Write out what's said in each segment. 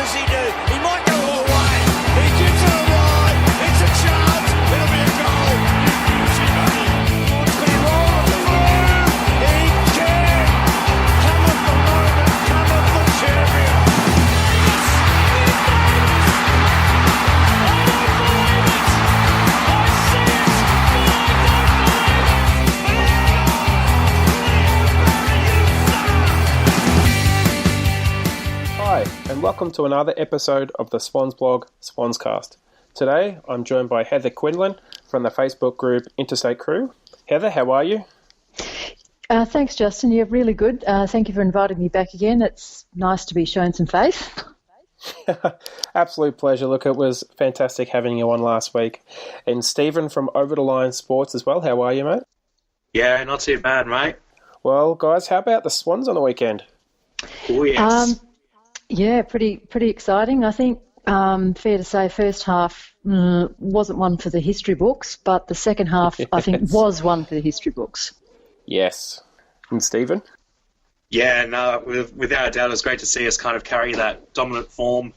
does he do? He might go all the way. He gives it a ride. It's a chance. It'll be a goal. Beauty, buddy. Wants to roll on the floor. He can. Cometh the moment. Cometh the champion. Hi, and welcome to another episode of the Swans Blog, Swans Cast. Today, I'm joined by Heather Quinlan from the Facebook group Interstate Crew. Heather, how are you? Thanks, Justin. You're really good. Thank you for inviting me back again. It's nice to be shown some face. Absolute pleasure. Look, it was fantastic having you on last week. And Stephen from Over the Line Sports as well. How are you, mate? Yeah, not too bad, mate. Well, guys, how about the Swans on the weekend? Oh, yes. Yeah, pretty exciting. I think fair to say first half wasn't one for the history books, but the second half I think was one for the history books. Yes. And Stephen? Yeah, no, without a doubt, it was great to see us kind of carry that dominant form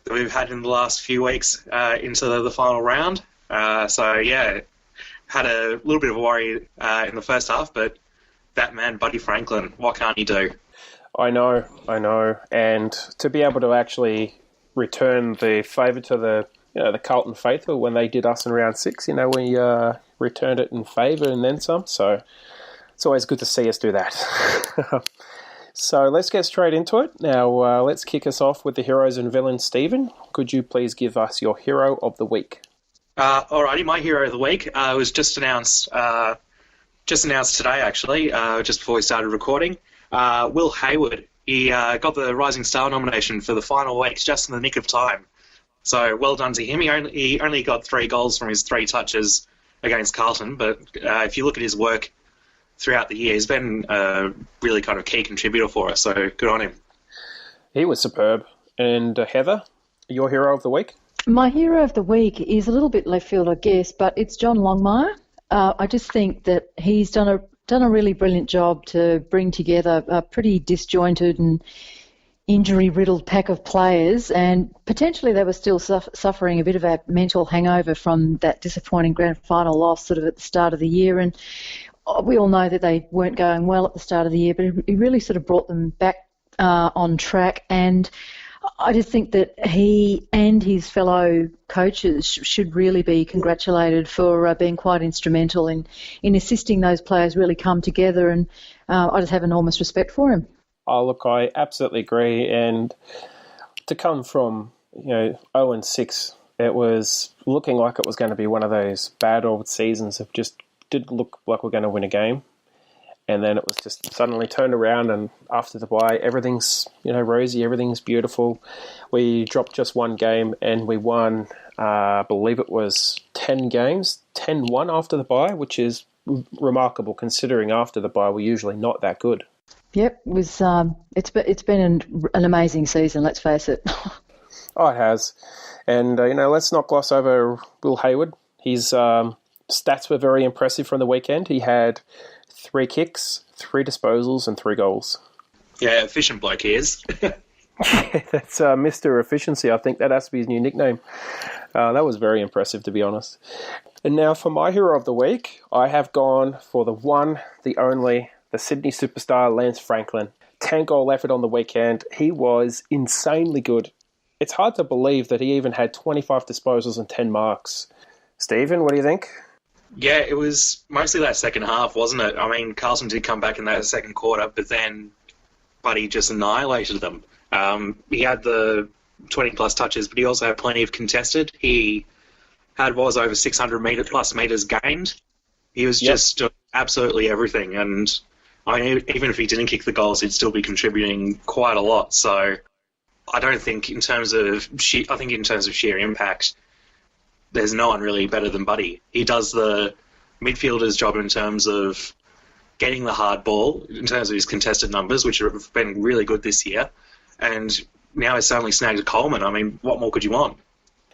that we've had in the last few weeks into the final round. So, yeah, had a little bit of a worry in the first half, but that man, Buddy Franklin, what can't he do? I know. And to be able to actually return the favour to the Carlton faithful when they did us in round 6, we returned it in favour and then some. So it's always good to see us do that. So let's get straight into it. Now, let's kick us off with the heroes and villains. Stephen, could you please give us your hero of the week? Alrighty, my hero of the week was just announced today, actually, just before we started recording. Will Hayward, he got the Rising Star nomination for the final weeks just in the nick of time. So well done to him. He only got 3 goals from his 3 touches against Carlton, but if you look at his work throughout the year, he's been a really kind of key contributor for us, so good on him. He was superb. And Heather, your hero of the week? My hero of the week is a little bit left field, I guess, but it's John Longmire. I just think that he's done a really brilliant job to bring together a pretty disjointed and injury-riddled pack of players, and potentially they were still suffering a bit of a mental hangover from that disappointing grand final loss sort of at the start of the year, and we all know that they weren't going well at the start of the year, but he really sort of brought them back on track, and I just think that he and his fellow coaches should really be congratulated for being quite instrumental in assisting those players really come together, and I just have enormous respect for him. Oh, look, I absolutely agree. And to come from 0-6, it was looking like it was going to be one of those bad old seasons of just didn't look like we're going to win a game. And then it was just suddenly turned around, and after the bye, everything's rosy, everything's beautiful. We dropped just one game, and we won, I believe it was 10 games, 10-1 after the bye, which is remarkable considering after the bye we're usually not that good. Yep, it was. It's been an amazing season. Let's face it. Oh, it has, and let's not gloss over Will Hayward. His stats were very impressive from the weekend. He had 3 kicks, 3 disposals, and 3 goals. Yeah, efficient bloke he is. That's Mr. Efficiency. I think that has to be his new nickname. That was very impressive, to be honest. And now for my hero of the week, I have gone for the one, the only, the Sydney superstar, Lance Franklin. 10-goal effort on the weekend. He was insanely good. It's hard to believe that he even had 25 disposals and 10 marks. Stephen, what do you think? Yeah, it was mostly that second half, wasn't it? I mean, Carlton did come back in that second quarter, but then Buddy just annihilated them. He had the 20-plus touches, but he also had plenty of contested. He was over 600 plus metres gained. He was just absolutely everything. And I mean, even if he didn't kick the goals, he'd still be contributing quite a lot. So I don't think in terms of sheer impact, there's no one really better than Buddy. He does the midfielder's job in terms of getting the hard ball, in terms of his contested numbers, which have been really good this year. And now he's suddenly snagged a Coleman. I mean, what more could you want?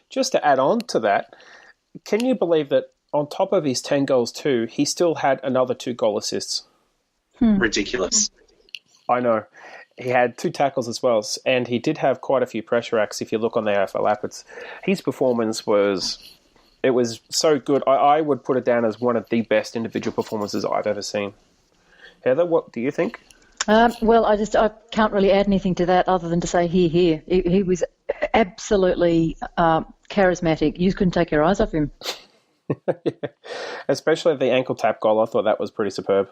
Just to add on to that, can you believe that on top of his 10 goals too, he still had another 2 goal assists? Ridiculous. I know. He had 2 tackles as well, and he did have quite a few pressure acts. If you look on the AFL app, his performance was so good. I would put it down as one of the best individual performances I've ever seen. Heather, what do you think? Well, I can't really add anything to that other than to say here. He was absolutely charismatic. You couldn't take your eyes off him. Yeah. Especially the ankle tap goal. I thought that was pretty superb.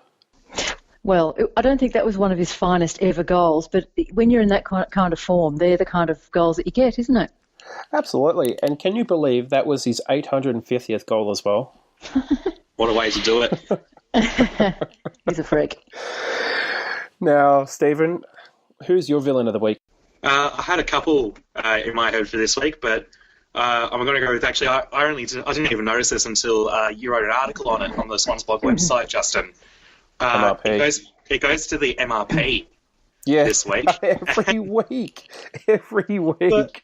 Well, I don't think that was one of his finest ever goals, but when you're in that kind of form, they're the kind of goals that you get, isn't it? Absolutely. And can you believe that was his 850th goal as well? What a way to do it. He's a freak. Now, Stephen, who's your villain of the week? I had a couple in my head for this week, but I'm going to go with, actually, I didn't even notice this until you wrote an article on it on the Swans Blog website, Justin. MRP. It goes to the MRP Yes, this week. every week. Every week.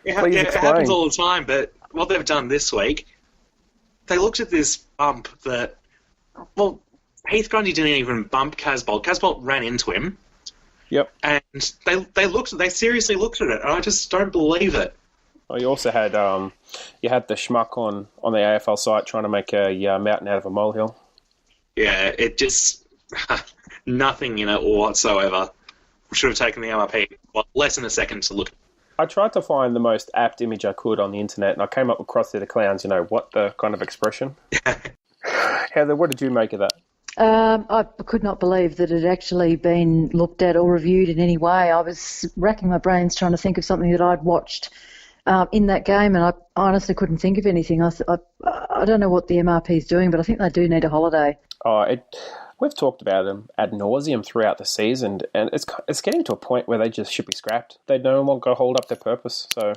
It happens all the time, but what they've done this week, they looked at this bump that, well, Heath Grundy didn't even bump Casbolt. Casbolt ran into him. Yep. And they seriously looked at it, and I just don't believe it. Well, you also had the schmuck on the AFL site trying to make a mountain out of a molehill. Yeah, it just nothing in it whatsoever. Should have taken the MRP less than a second to look. I tried to find the most apt image I could on the internet, and I came up with Crossy the Clowns. What the kind of expression? Heather, what did you make of that? I could not believe that it had actually been looked at or reviewed in any way. I was racking my brains trying to think of something that I'd watched in that game, and I honestly couldn't think of anything. I don't know what the MRP is doing, but I think they do need a holiday. We've talked about them ad nauseum throughout the season, and it's getting to a point where they just should be scrapped. They no longer hold up their purpose. So,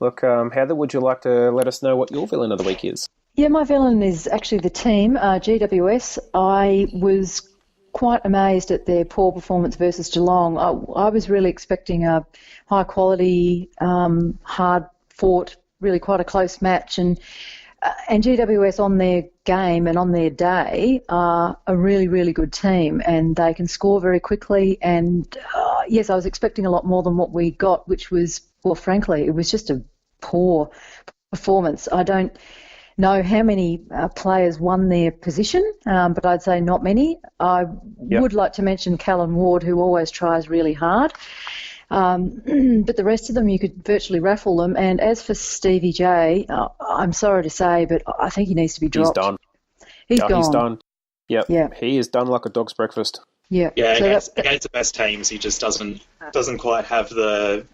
Look, Heather, would you like to let us know what your villain of the week is? Yeah, my villain is actually the team, GWS. I was quite amazed at their poor performance versus Geelong. I was really expecting a high-quality, hard-fought, really quite a close match, and GWS on their game and on their day are a really, really good team, and they can score very quickly. And yes, I was expecting a lot more than what we got, which was, well, frankly, it was just a poor performance. I don't know how many players won their position, but I'd say not many. I would like to mention Callan Ward, who always tries really hard. But the rest of them, you could virtually raffle them. And as for Stevie J, I'm sorry to say, but I think he needs to be dropped. He's done. He's gone. He's done. Yep. Yeah. He is done like a dog's breakfast. Yeah. Yeah, So against the best teams, he just doesn't quite have the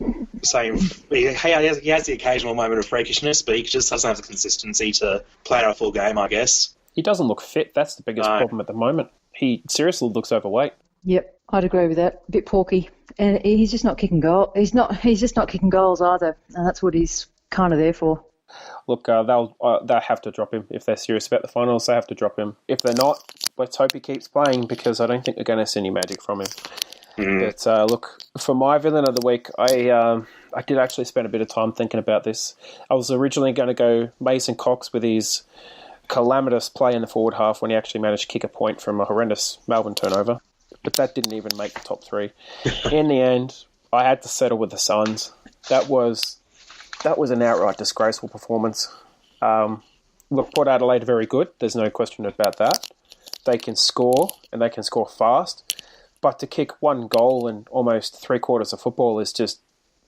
same. He has the occasional moment of freakishness, but he just doesn't have the consistency to play a full game, I guess. He doesn't look fit. That's the biggest problem at the moment. He seriously looks overweight. Yep, I'd agree with that. A bit porky, and he's just not kicking goals. He's just not kicking goals either, and that's what he's kind of there for. Look, they'll have to drop him if they're serious about the finals. They have to drop him. If they're not, let's hope he keeps playing, because I don't think they're going to see any magic from him. But look, for my villain of the week, I did actually spend a bit of time thinking about this. I was originally going to go Mason Cox with his calamitous play in the forward half when he actually managed to kick a point from a horrendous Melbourne turnover, but that didn't even make the top 3. In the end, I had to settle with the Suns. That was an outright disgraceful performance. Look, Port Adelaide are very good. There's no question about that. They can score, and they can score fast. But to kick one goal in almost 3/4 of football is just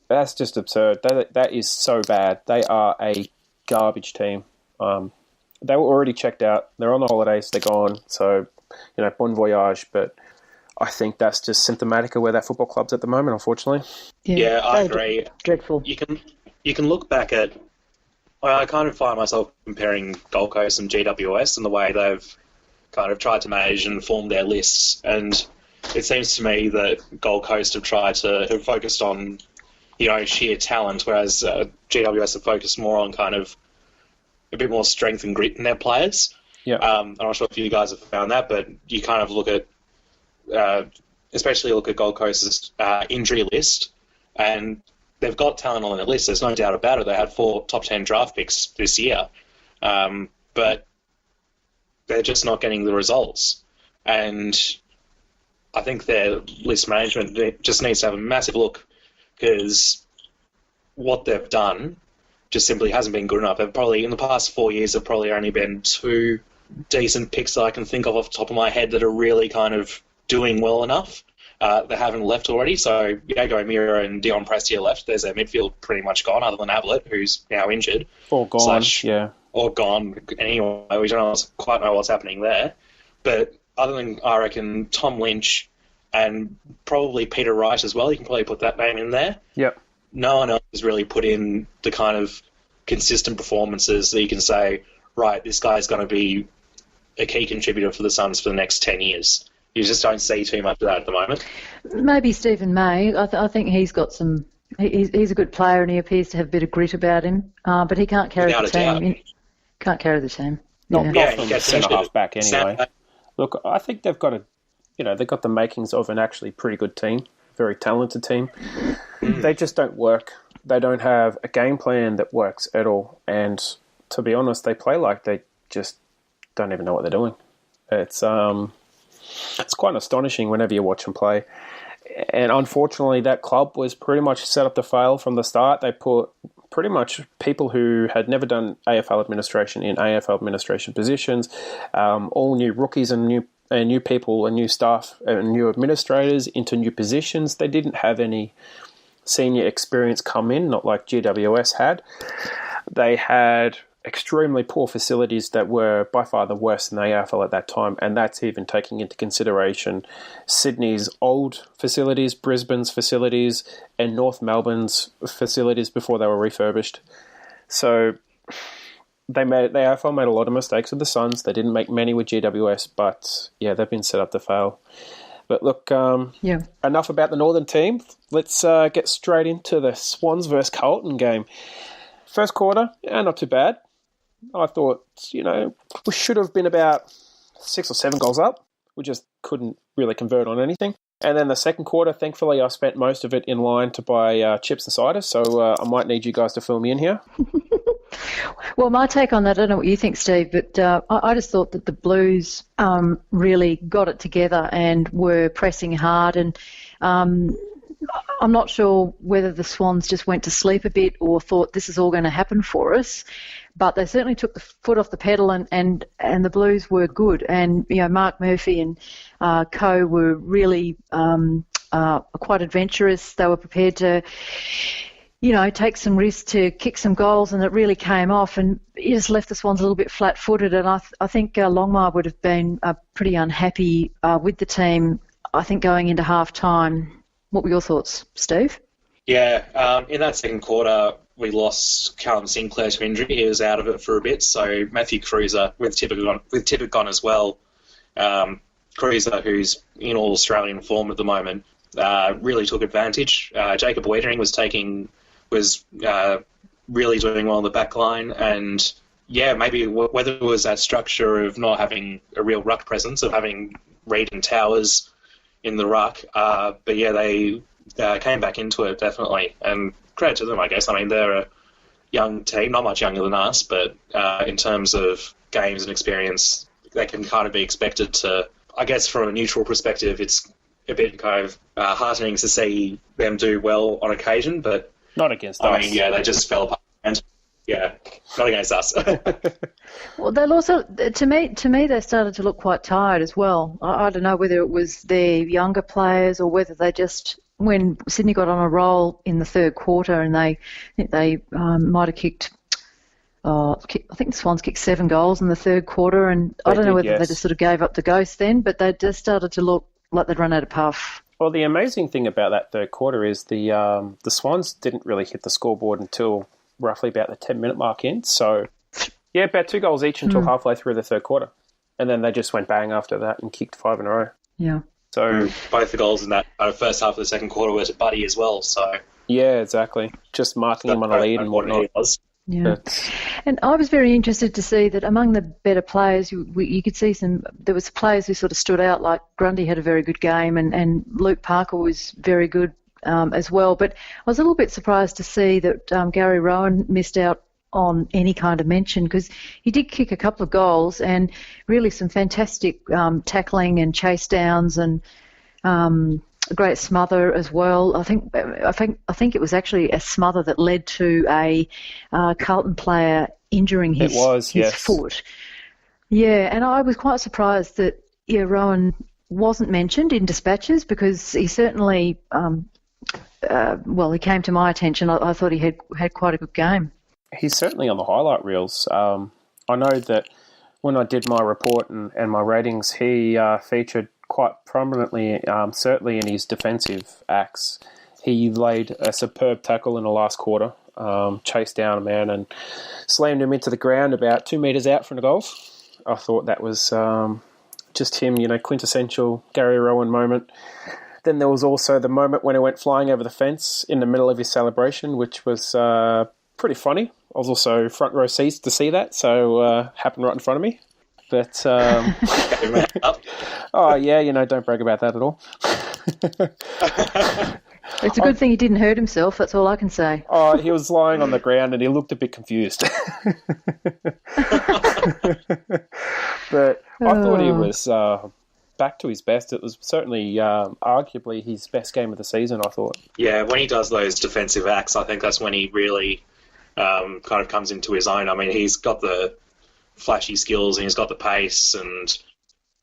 absurd. That is so bad. They are a garbage team. They were already checked out. They're on the holidays. They're gone. So, bon voyage. But I think that's just symptomatic of where that football club's at the moment, unfortunately. Yeah, I agree. Dreadful. You can look back at. I kind of find myself comparing Gold Coast and GWS and the way they've kind of tried to manage and form their lists. And it seems to me that Gold Coast have focused on, sheer talent, whereas GWS have focused more on kind of a bit more strength and grit in their players. Yeah. I'm not sure if you guys have found that, but you kind of look at, especially look at Gold Coast's injury list, and they've got talent on their list. There's no doubt about it. They had 4 top 10 draft picks this year, but they're just not getting the results. And I think their list management just needs to have a massive look, because what they've done just simply hasn't been good enough. They've probably, in the past 4 years, there have probably only been 2 decent picks that I can think of off the top of my head that are really kind of doing well enough. They haven't left already, so Diego Mira and Dion Prestia left. There's their midfield pretty much gone, other than Ablett, who's now injured. Or gone, Or gone. Anyway, we don't quite know what's happening there. But other than, I reckon, Tom Lynch and probably Peter Wright as well, you can probably put that name in there. Yep. No one else has really put in the kind of consistent performances that you can say, right, this guy's going to be a key contributor for the Suns for the next 10 years. You just don't see too much of that at the moment. Maybe Stephen May. I think he's got some... He's a good player, and he appears to have a bit of grit about him, but he can't carry the team. Can't carry the team. Not from centre-half back anyway. Look, I think they've got they've got the makings of an actually pretty good team, very talented team. They just don't work. They don't have a game plan that works at all. And to be honest, they play like they just don't even know what they're doing. It's quite astonishing whenever you watch them play. And unfortunately, that club was pretty much set up to fail from the start. They put pretty much people who had never done AFL administration in AFL administration positions, all new rookies and new people and new staff and new administrators into new positions. They didn't have any senior experience come in, not like GWS had. They had extremely poor facilities that were by far the worst in the AFL at that time, and that's even taking into consideration Sydney's old facilities, Brisbane's facilities, and North Melbourne's facilities before they were refurbished. So the AFL made a lot of mistakes with the Suns. They didn't make many with GWS, but yeah, they've been set up to fail. But look, enough about the Northern team. Let's get straight into the Swans versus Carlton game. First quarter, not too bad. I thought, we should have been about 6 or 7 goals up. We just couldn't really convert on anything. And then the second quarter, thankfully, I spent most of it in line to buy chips and cider, so I might need you guys to fill me in here. Well, my take on that, I don't know what you think, Steve, but I just thought that the Blues really got it together and were pressing hard. And I'm not sure whether the Swans just went to sleep a bit or thought this is all going to happen for us, but they certainly took the foot off the pedal, and the Blues were good. And Mark Murphy and co were really quite adventurous. They were prepared to take some risks to kick some goals, and it really came off, and it just left the Swans a little bit flat-footed. And I think Longmire would have been pretty unhappy with the team, I think, going into half-time. What were your thoughts, Steve? Yeah, in that second quarter, we lost Callum Sinclair to injury. He was out of it for a bit, so Matthew Cruiser, with Tippett gone as well, Cruiser, who's in all Australian form at the moment, really took advantage. Jacob Wiedering was really doing well in the back line, and maybe whether it was that structure of not having a real ruck presence, of having Reid and Towers in the ruck, but they came back into it, definitely, and credit to them, I guess. I mean, they're a young team, not much younger than us, but in terms of games and experience, they can kind of be expected to, I guess from a neutral perspective, it's a bit kind of heartening to see them do well on occasion, but not against us. I mean, they just fell apart. And, not against us. Well, they'll also, to me, they started to look quite tired as well. I don't know whether it was their younger players or whether they just, when Sydney got on a roll in the third quarter, and I think they might have kicked, I think the Swans kicked 7 goals in the third quarter, and I don't know whether they just sort of gave up the ghost then, but they just started to look like they'd run out of puff. Well, the amazing thing about that third quarter is the Swans didn't really hit the scoreboard until roughly about the 10-minute mark in. So, about 2 goals each until halfway through the third quarter. And then they just went bang after that and kicked 5 in a row. Yeah. So both the goals in that first half of the second quarter were to Buddy as well. So yeah, exactly. Just marking him on a lead and whatnot. Yeah, and I was very interested to see that among the better players, you could see there was players who sort of stood out, like Grundy had a very good game, and Luke Parker was very good as well. But I was a little bit surprised to see that Gary Rowan missed out on any kind of mention, because he did kick a couple of goals and really some fantastic tackling and chase downs, and A great smother as well. I think it was actually a smother that led to a Carlton player injuring his yes. foot. Yeah, and I was quite surprised that Rowan wasn't mentioned in dispatches, because he certainly, he came to my attention. I thought he had quite a good game. He's certainly on the highlight reels. I know that when I did my report and my ratings, he featured quite prominently, certainly in his defensive acts. He laid a superb tackle in the last quarter, chased down a man and slammed him into the ground about 2 metres out from the goals. I thought that was just him, quintessential Gary Rowan moment. Then there was also the moment when he went flying over the fence in the middle of his celebration, which was pretty funny. I was also front row seats to see that, so happened right in front of me. But oh yeah, don't brag about that at all. It's a good thing he didn't hurt himself. That's all I can say. Oh, he was lying on the ground and he looked a bit confused. But I thought he was back to his best. It was certainly arguably his best game of the season, I thought. Yeah, when he does those defensive acts, I think that's when he really kind of comes into his own. I mean, he's got the flashy skills and he's got the pace and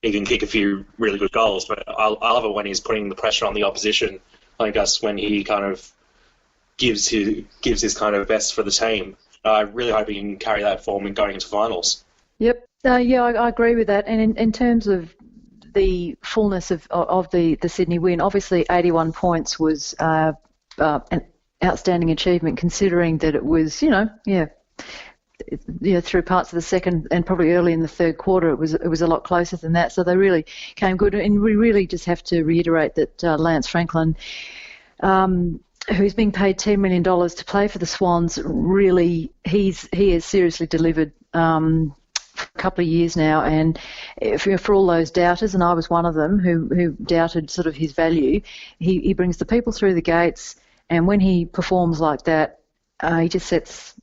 he can kick a few really good goals, but I love it when he's putting the pressure on the opposition. I think that's when he kind of gives his kind of best for the team. I really hope he can carry that form in going into finals. Yep. I agree with that. And in terms of the fullness of the Sydney win, obviously 81 points was an outstanding achievement, considering that it was, through parts of the second and probably early in the third quarter, it was a lot closer than that. So they really came good, and we really just have to reiterate that Lance Franklin, who's being paid $10 million to play for the Swans, really he has seriously delivered for a couple of years now. And for all those doubters, and I was one of them who doubted sort of his value, he brings the people through the gates, and when he performs like that, he just sets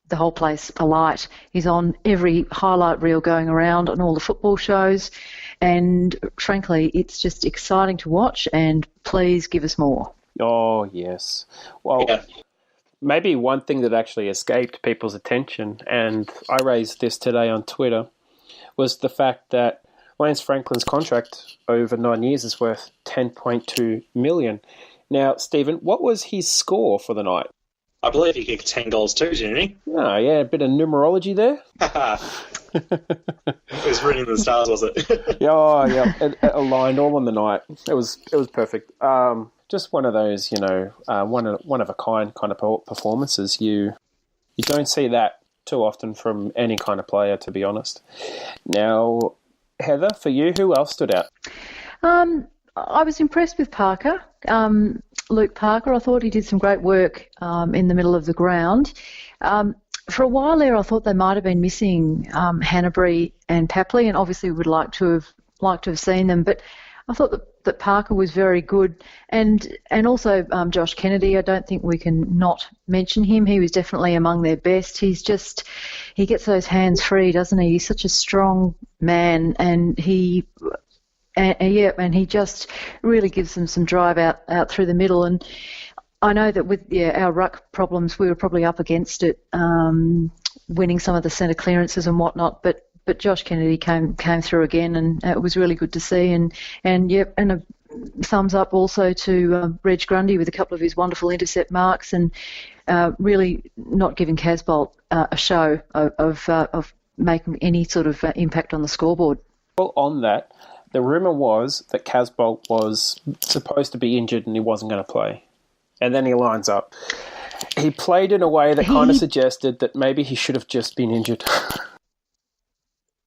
the whole place alight. He's on every highlight reel going around on all the football shows, and frankly, it's just exciting to watch, and please give us more. Oh, yes. Well, maybe one thing that actually escaped people's attention, and I raised this today on Twitter, was the fact that Lance Franklin's contract over 9 years is worth $10.2 million. Now, Stephen, what was his score for the night? I believe he kicked 10 goals too, didn't he? Oh, yeah, a bit of numerology there. It was written in the stars, was it? Yeah, it aligned all on the night. It was perfect. Just one of those, one of a kind of performances. You don't see that too often from any kind of player, to be honest. Now, Heather, for you, who else stood out? I was impressed with Parker. Luke Parker, I thought he did some great work in the middle of the ground. For a while there, I thought they might have been missing Hanbury and Papley, and obviously would like to have seen them. But I thought that Parker was very good, and also Josh Kennedy. I don't think we can not mention him. He was definitely among their best. He gets those hands free, doesn't he? He's such a strong man, and he just really gives them some drive out through the middle. And I know that with our ruck problems, we were probably up against it, winning some of the centre clearances and whatnot. But Josh Kennedy came through again, and it was really good to see. And a thumbs up also to Reg Grundy with a couple of his wonderful intercept marks, and really not giving Casbolt a show of making any sort of impact on the scoreboard. Well, on that, the rumour was that Casbolt was supposed to be injured and he wasn't going to play. And then he lines up. He played in a way that kind of suggested that maybe he should have just been injured.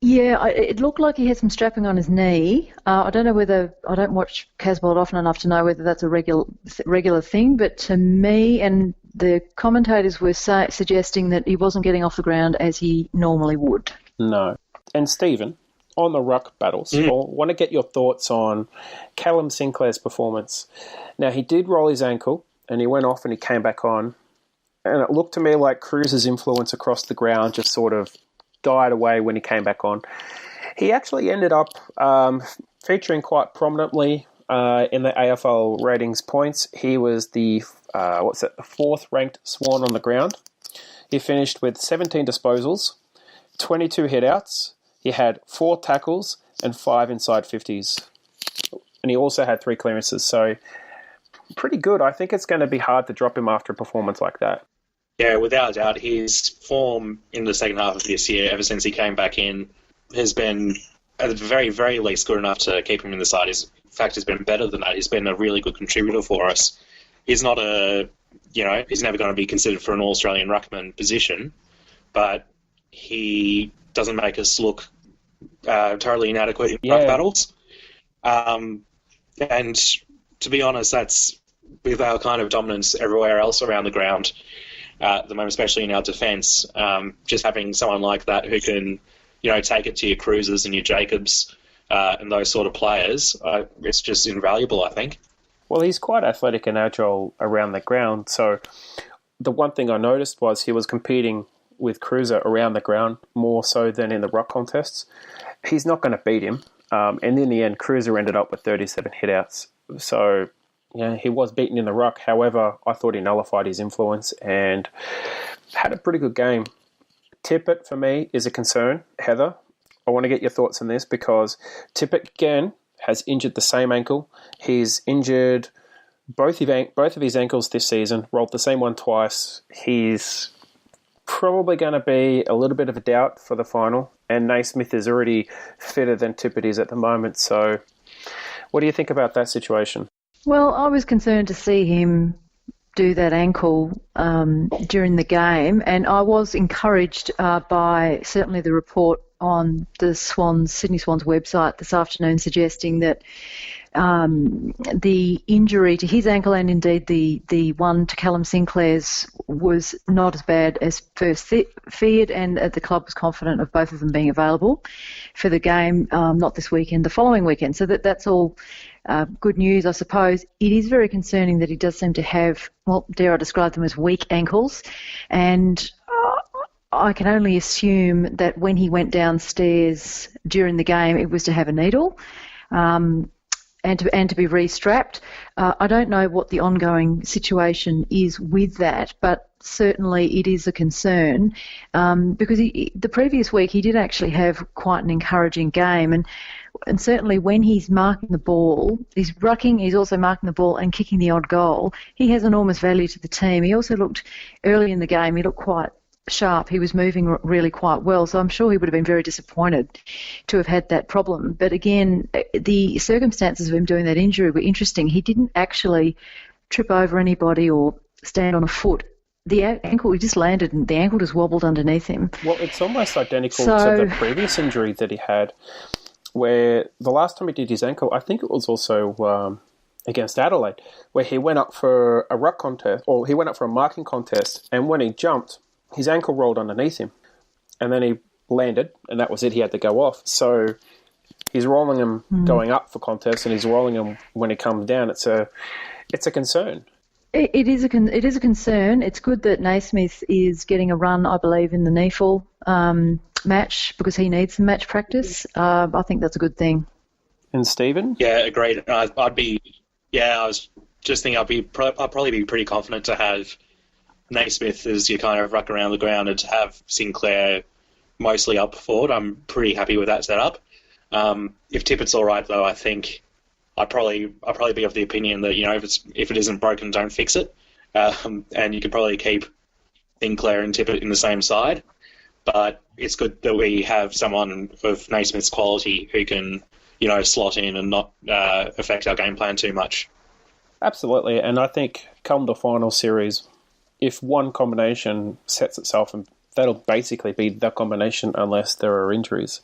Yeah, it looked like he had some strapping on his knee. I don't know whether, I don't watch Casbolt often enough to know whether that's a regular thing, but to me, and the commentators were suggesting that he wasn't getting off the ground as he normally would. No. And Stephen, on the ruck battles, I want to get your thoughts on Callum Sinclair's performance. Now, he did roll his ankle, and he went off and he came back on, and it looked to me like Cruz's influence across the ground just sort of died away when he came back on. He actually ended up featuring quite prominently in the AFL ratings points. He was the fourth ranked Swan on the ground. He finished with 17 disposals, 22 hitouts. He had 4 tackles and 5 inside 50s. And he also had 3 clearances. So pretty good. I think it's going to be hard to drop him after a performance like that. Yeah, without a doubt, his form in the second half of this year, ever since he came back in, has been at the very, very least good enough to keep him in the side. In fact, he's been better than that. He's been a really good contributor for us. He's not he's never going to be considered for an All-Australian ruckman position, but he doesn't make us look totally inadequate in ruck battles. And to be honest, that's with our kind of dominance everywhere else around the ground at the moment, especially in our defence. Just having someone like that who can, take it to your Cruisers and your Jacobs and those sort of players, it's just invaluable, I think. Well, he's quite athletic and agile around the ground. So the one thing I noticed was he was competing with Cruiser around the ground more so than in the ruck contests. He's not going to beat him. And in the end, Cruiser ended up with 37 hitouts. So he was beaten in the ruck. However, I thought he nullified his influence and had a pretty good game. Tippett, for me, is a concern. Heather, I want to get your thoughts on this because Tippett, again, has injured the same ankle. He's injured both of his ankles this season, rolled the same one twice. He's probably going to be a little bit of a doubt for the final, and Naismith is already fitter than Tippett is at the moment. So what do you think about that situation? Well, I was concerned to see him do that ankle during the game, and I was encouraged by certainly the report on the Sydney Swans website this afternoon suggesting that the injury to his ankle and indeed the one to Callum Sinclair's was not as bad as first feared, and the club was confident of both of them being available for the game, not this weekend, the following weekend. So that's all good news, I suppose. It is very concerning that he does seem to have, well, dare I describe them as weak ankles, and I can only assume that when he went downstairs during the game, it was to have a needle and to be re-strapped. I don't know what the ongoing situation is with that, but certainly it is a concern because the previous week he did actually have quite an encouraging game, and certainly when he's marking the ball, he's rucking, he's also marking the ball and kicking the odd goal. He has enormous value to the team. He also looked, early in the game, he looked quite sharp. He was moving really quite well, so I'm sure he would have been very disappointed to have had that problem. But again, the circumstances of him doing that injury were interesting. He didn't actually trip over anybody or stand on a foot. The ankle, he just landed and the ankle just wobbled underneath him. Well, it's almost identical to the previous injury that he had, where the last time he did his ankle, I think it was also against Adelaide, where he went up for a ruck contest, or he went up for a marking contest, and when he jumped, his ankle rolled underneath him, and then he landed, and that was it. He had to go off. So he's rolling him going up for contests, and he's rolling him when he comes down. It's a concern. It is a concern. It's good that Naismith is getting a run, I believe, in the NEFL match because he needs some match practice. I think that's a good thing. And Stephen? Yeah, agreed. I was just thinking I'd probably be pretty confident to have Naismith as you kind of ruck around the ground and to have Sinclair mostly up forward. I'm pretty happy with that setup. If Tippett's all right, though, I think I'd probably be of the opinion that if it isn't broken, don't fix it. And you could probably keep Sinclair and Tippett in the same side. But it's good that we have someone of Naismith's quality who can slot in and not affect our game plan too much. Absolutely, and I think come the final series, if one combination sets itself, and that'll basically be the combination unless there are injuries.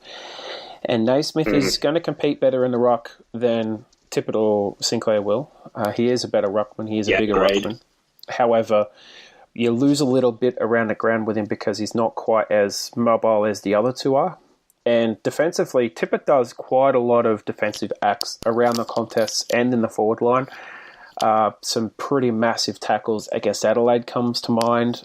And Naismith is going to compete better in the ruck than Tippett or Sinclair will. He is a better ruckman. He is a bigger ruckman. However, you lose a little bit around the ground with him because he's not quite as mobile as the other two are. And defensively, Tippett does quite a lot of defensive acts around the contests and in the forward line. Some pretty massive tackles against Adelaide comes to mind.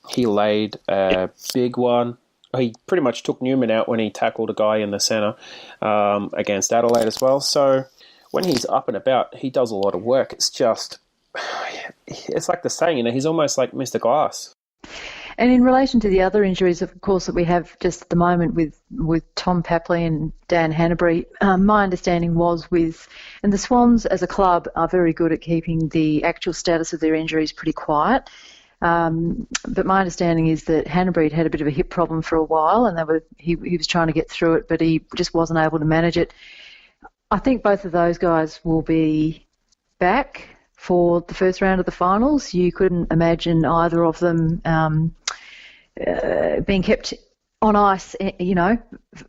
He laid a big one. He pretty much took Newman out when he tackled a guy in the centre against Adelaide as well. So when he's up and about, he does a lot of work. It's just, it's like the saying, he's almost like Mr. Glass. And in relation to the other injuries, of course, that we have just at the moment with Tom Papley and Dan Hanbury, my understanding was and the Swans as a club are very good at keeping the actual status of their injuries pretty quiet. But my understanding is that Hanbury had a bit of a hip problem for a while, and he was trying to get through it, but he just wasn't able to manage it. I think both of those guys will be back for the first round of the finals. You couldn't imagine either of them being kept on ice,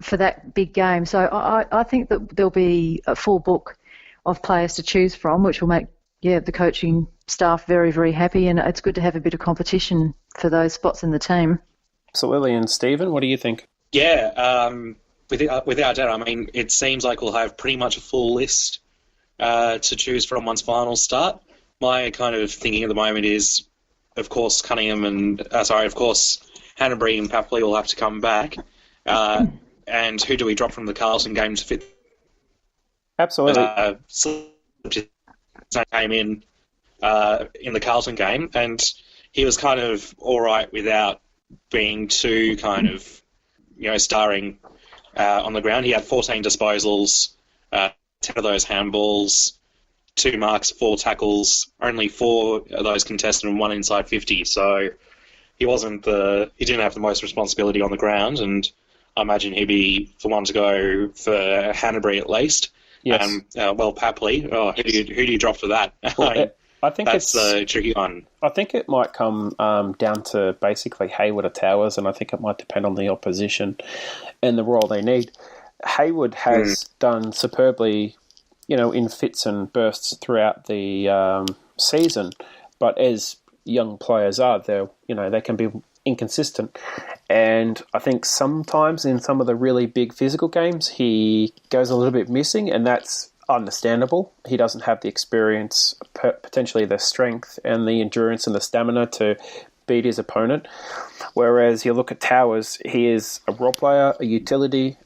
for that big game. So I think that there'll be a full book of players to choose from, which will make the coaching staff very, very happy, and it's good to have a bit of competition for those spots in the team. Absolutely. And Stephen, what do you think? Yeah, without doubt. I mean, it seems like we'll have pretty much a full list to choose from once finals start. My kind of thinking at the moment is, of course, Hanbury and Papley will have to come back. And who do we drop from the Carlton game to fit? Absolutely. Came in the Carlton game, and he was kind of all right without being too kind of, starring on the ground. He had 14 disposals, 10 of those handballs, 2 marks, 4 tackles, only 4 of those contested and 1 inside 50. So he didn't have the most responsibility on the ground, and I imagine he'd be the one to go for Hanbury at least. Yes. Papley. Who do you drop for that? I think that's a tricky one. I think it might come down to basically Hayward or Towers, and I think it might depend on the opposition and the role they need. Hayward has done superbly, in fits and bursts throughout the season, but as young players are, they can be inconsistent. And I think sometimes in some of the really big physical games, he goes a little bit missing, and that's understandable. He doesn't have the experience, potentially the strength and the endurance and the stamina to beat his opponent. Whereas you look at Towers, he is a role player, a utility.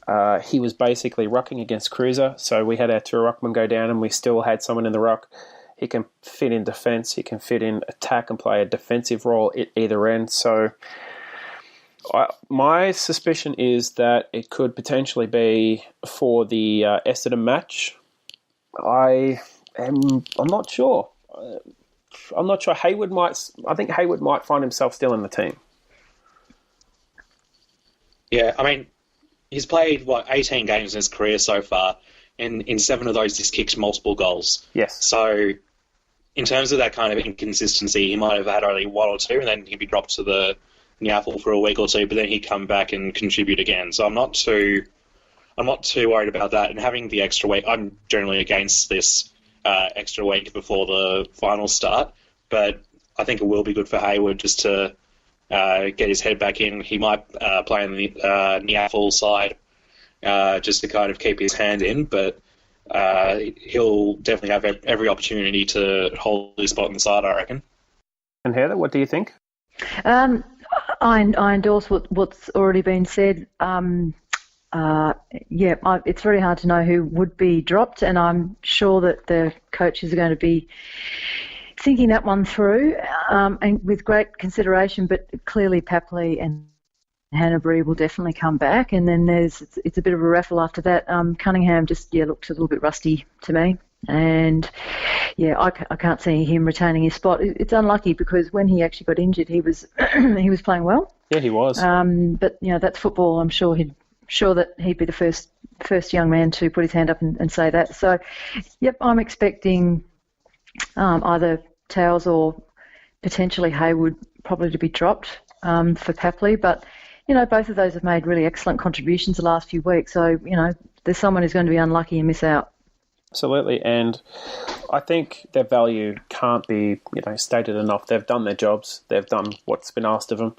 He was basically rucking against Cruiser, so we had our 2 ruckmen go down and we still had someone in the ruck. He can fit in defence, he can fit in attack and play a defensive role at either end. So my suspicion is that it could potentially be for the Essendon match. I'm not sure. I'm not sure. I think Hayward might find himself still in the team. Yeah, I mean, he's played 18 games in his career so far, and in 7 of those he's kicked multiple goals. Yes. So in terms of that kind of inconsistency, he might have had only 1 or 2, and then he'd be dropped to the Newcastle for a week or 2, but then he'd come back and contribute again. So I'm not too worried about that. And having the extra week, I'm generally against this extra week before the finals start, but I think it will be good for Hayward just to get his head back in. He might play on the Newcastle side just to kind of keep his hand in, but he'll definitely have every opportunity to hold his spot inside, I reckon. And Heather, what do you think? I endorse what's already been said. It's very hard to know who would be dropped, and I'm sure that the coaches are going to be thinking that one through and with great consideration, but clearly Papley and Hanbury will definitely come back, and then it's a bit of a raffle after that. Cunningham just looks a little bit rusty to me, and I can't see him retaining his spot. It's unlucky because when he actually got injured, he was playing well. Yeah, he was. But that's football. I'm sure that he'd be the first young man to put his hand up and say that. So, I'm expecting either Towers or potentially Hayward probably to be dropped for Papley, but both of those have made really excellent contributions the last few weeks. So, there's someone who's going to be unlucky and miss out. Absolutely, and I think their value can't be stated enough. They've done their jobs. They've done what's been asked of them.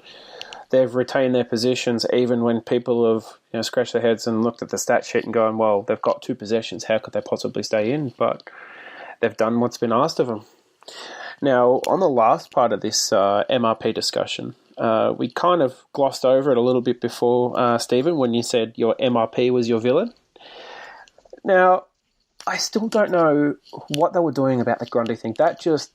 They've retained their positions even when people have scratched their heads and looked at the stat sheet and gone, well, they've got 2 possessions. How could they possibly stay in? But they've done what's been asked of them. Now, on the last part of this MRP discussion, we kind of glossed over it a little bit before, Stephen, when you said your MRP was your villain. Now, I still don't know what they were doing about the Grundy thing. That just...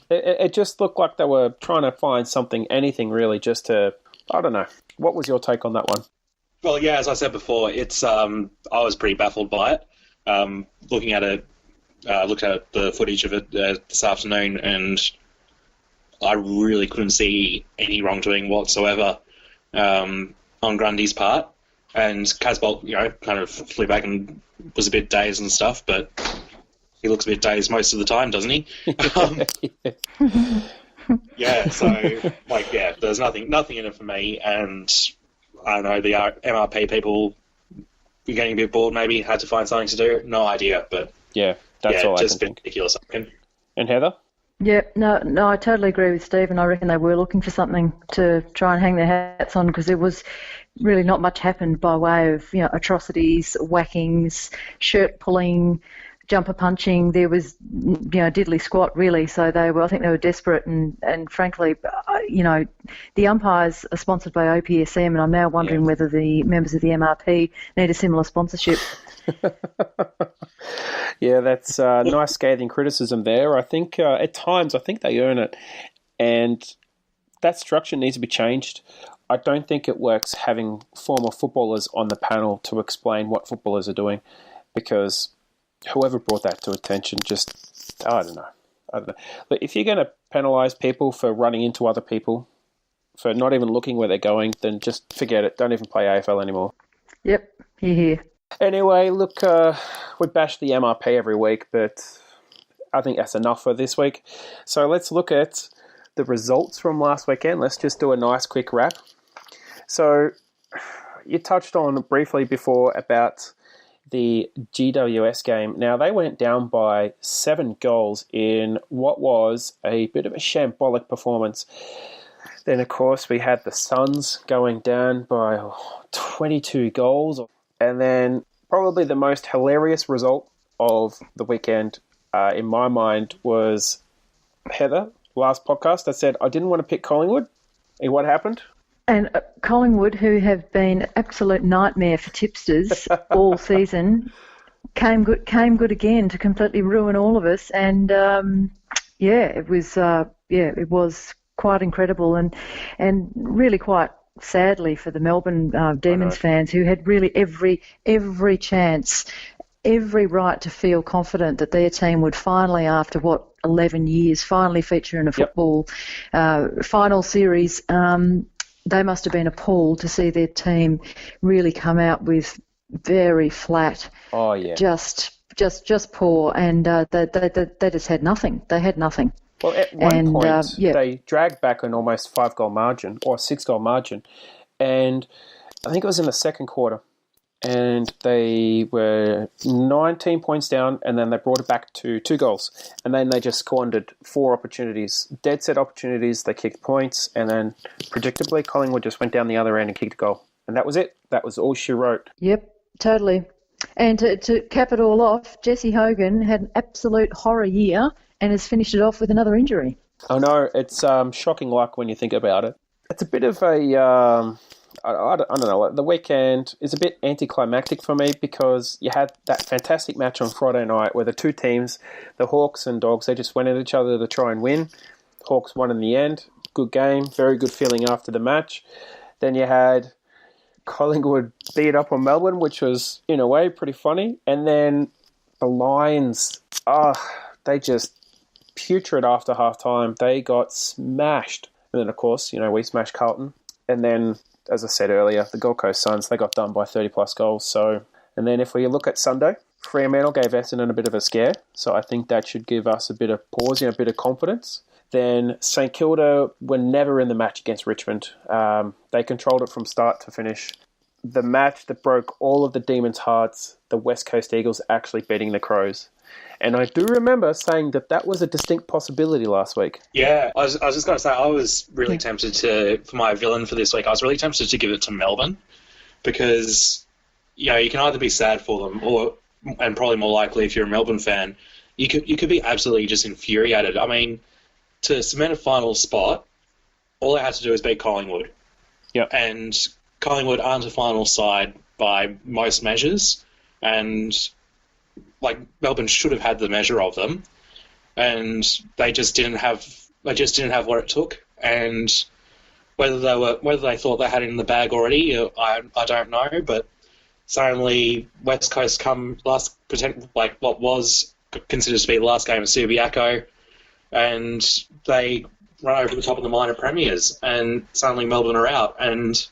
It just looked like they were trying to find something, anything really, just to... I don't know. What was your take on that one? Well, yeah, as I said before, it's I was pretty baffled by it. Looking at it, looked at the footage of it this afternoon, and I really couldn't see any wrongdoing whatsoever on Grundy's part. And Casbolt, kind of flew back and was a bit dazed and stuff, but he looks a bit dazed most of the time, doesn't he? Yeah, so, there's nothing in it for me, and I don't know, the MRP people were getting a bit bored maybe, had to find something to do, no idea, but... Yeah, that's all I can think. Just ridiculous. And Heather? Yeah, no, I totally agree with Steve, and I reckon they were looking for something to try and hang their hats on, because there was really not much happened by way of, atrocities, whackings, shirt pulling, jumper punching. There was, diddly squat really. So I think they were desperate, and frankly, the umpires are sponsored by OPSM, and I'm now wondering whether the members of the MRP need a similar sponsorship. Yeah, that's nice scathing criticism there. I think at times they earn it, and that structure needs to be changed. I don't think it works having former footballers on the panel to explain what footballers are doing, because whoever brought that to attention I don't know. But if you're going to penalise people for running into other people, for not even looking where they're going, then just forget it. Don't even play AFL anymore. Yep, here. Anyway, look, we bash the MRP every week, but I think that's enough for this week. So let's look at the results from last weekend. Let's just do a nice quick wrap. So you touched on briefly before about the GWS game. Now, they went down by 7 goals in what was a bit of a shambolic performance. Then, of course, we had the Suns going down by 22 goals. And then probably the most hilarious result of the weekend, in my mind, was Heather, last podcast. I said I didn't want to pick Collingwood. And what happened? And Collingwood, who have been an absolute nightmare for tipsters all season, came good again to completely ruin all of us. And it was quite incredible and really quite sadly for the Melbourne Demons fans, who had really every chance, every right to feel confident that their team would finally, after 11 years, finally feature in a football final series. They must have been appalled to see their team really come out with very flat. Oh yeah. Just poor, and they just had nothing. They had nothing. Well, at one point, they dragged back an almost 5-goal margin or 6-goal margin, and I think it was in the second quarter, and they were 19 points down, and then they brought it back to 2 goals, and then they just squandered 4 opportunities, dead set opportunities. They kicked points, and then predictably Collingwood just went down the other end and kicked a goal, and that was it. That was all she wrote. Yep, totally. And to cap it all off, Jesse Hogan had an absolute horror year and has finished it off with another injury. I know, it's shocking luck when you think about it. It's a bit of a... I don't know, the weekend is a bit anticlimactic for me, because you had that fantastic match on Friday night where the two teams, the Hawks and Dogs, they just went at each other to try and win. Hawks won in the end. Good game, very good feeling after the match. Then you had Collingwood beat up on Melbourne, which was, in a way, pretty funny. And then the Lions, they just putrid after half-time. They got smashed. And then, of course, we smashed Carlton. And then, as I said earlier, the Gold Coast Suns, they got done by 30-plus goals. So, and then if we look at Sunday, Fremantle gave Essendon a bit of a scare. So I think that should give us a bit of pause, a bit of confidence. Then St Kilda were never in the match against Richmond. They controlled it from start to finish. The match that broke all of the Demons' hearts, the West Coast Eagles actually beating the Crows. And I do remember saying that was a distinct possibility last week. Yeah, I was just going to say, I was really tempted for my villain for this week, I was really tempted to give it to Melbourne, because, you can either be sad for them, and probably more likely if you're a Melbourne fan, you could be absolutely just infuriated. I mean, to cement a final spot, all they had to do is beat Collingwood. Yep. And Collingwood aren't a final side by most measures, and Melbourne should have had the measure of them, and they just didn't have what it took. And whether they thought they had it in the bag already, I don't know. But suddenly West Coast come what was considered to be the last game of Subiaco, and they run over the top of the minor premiers, and suddenly Melbourne are out, and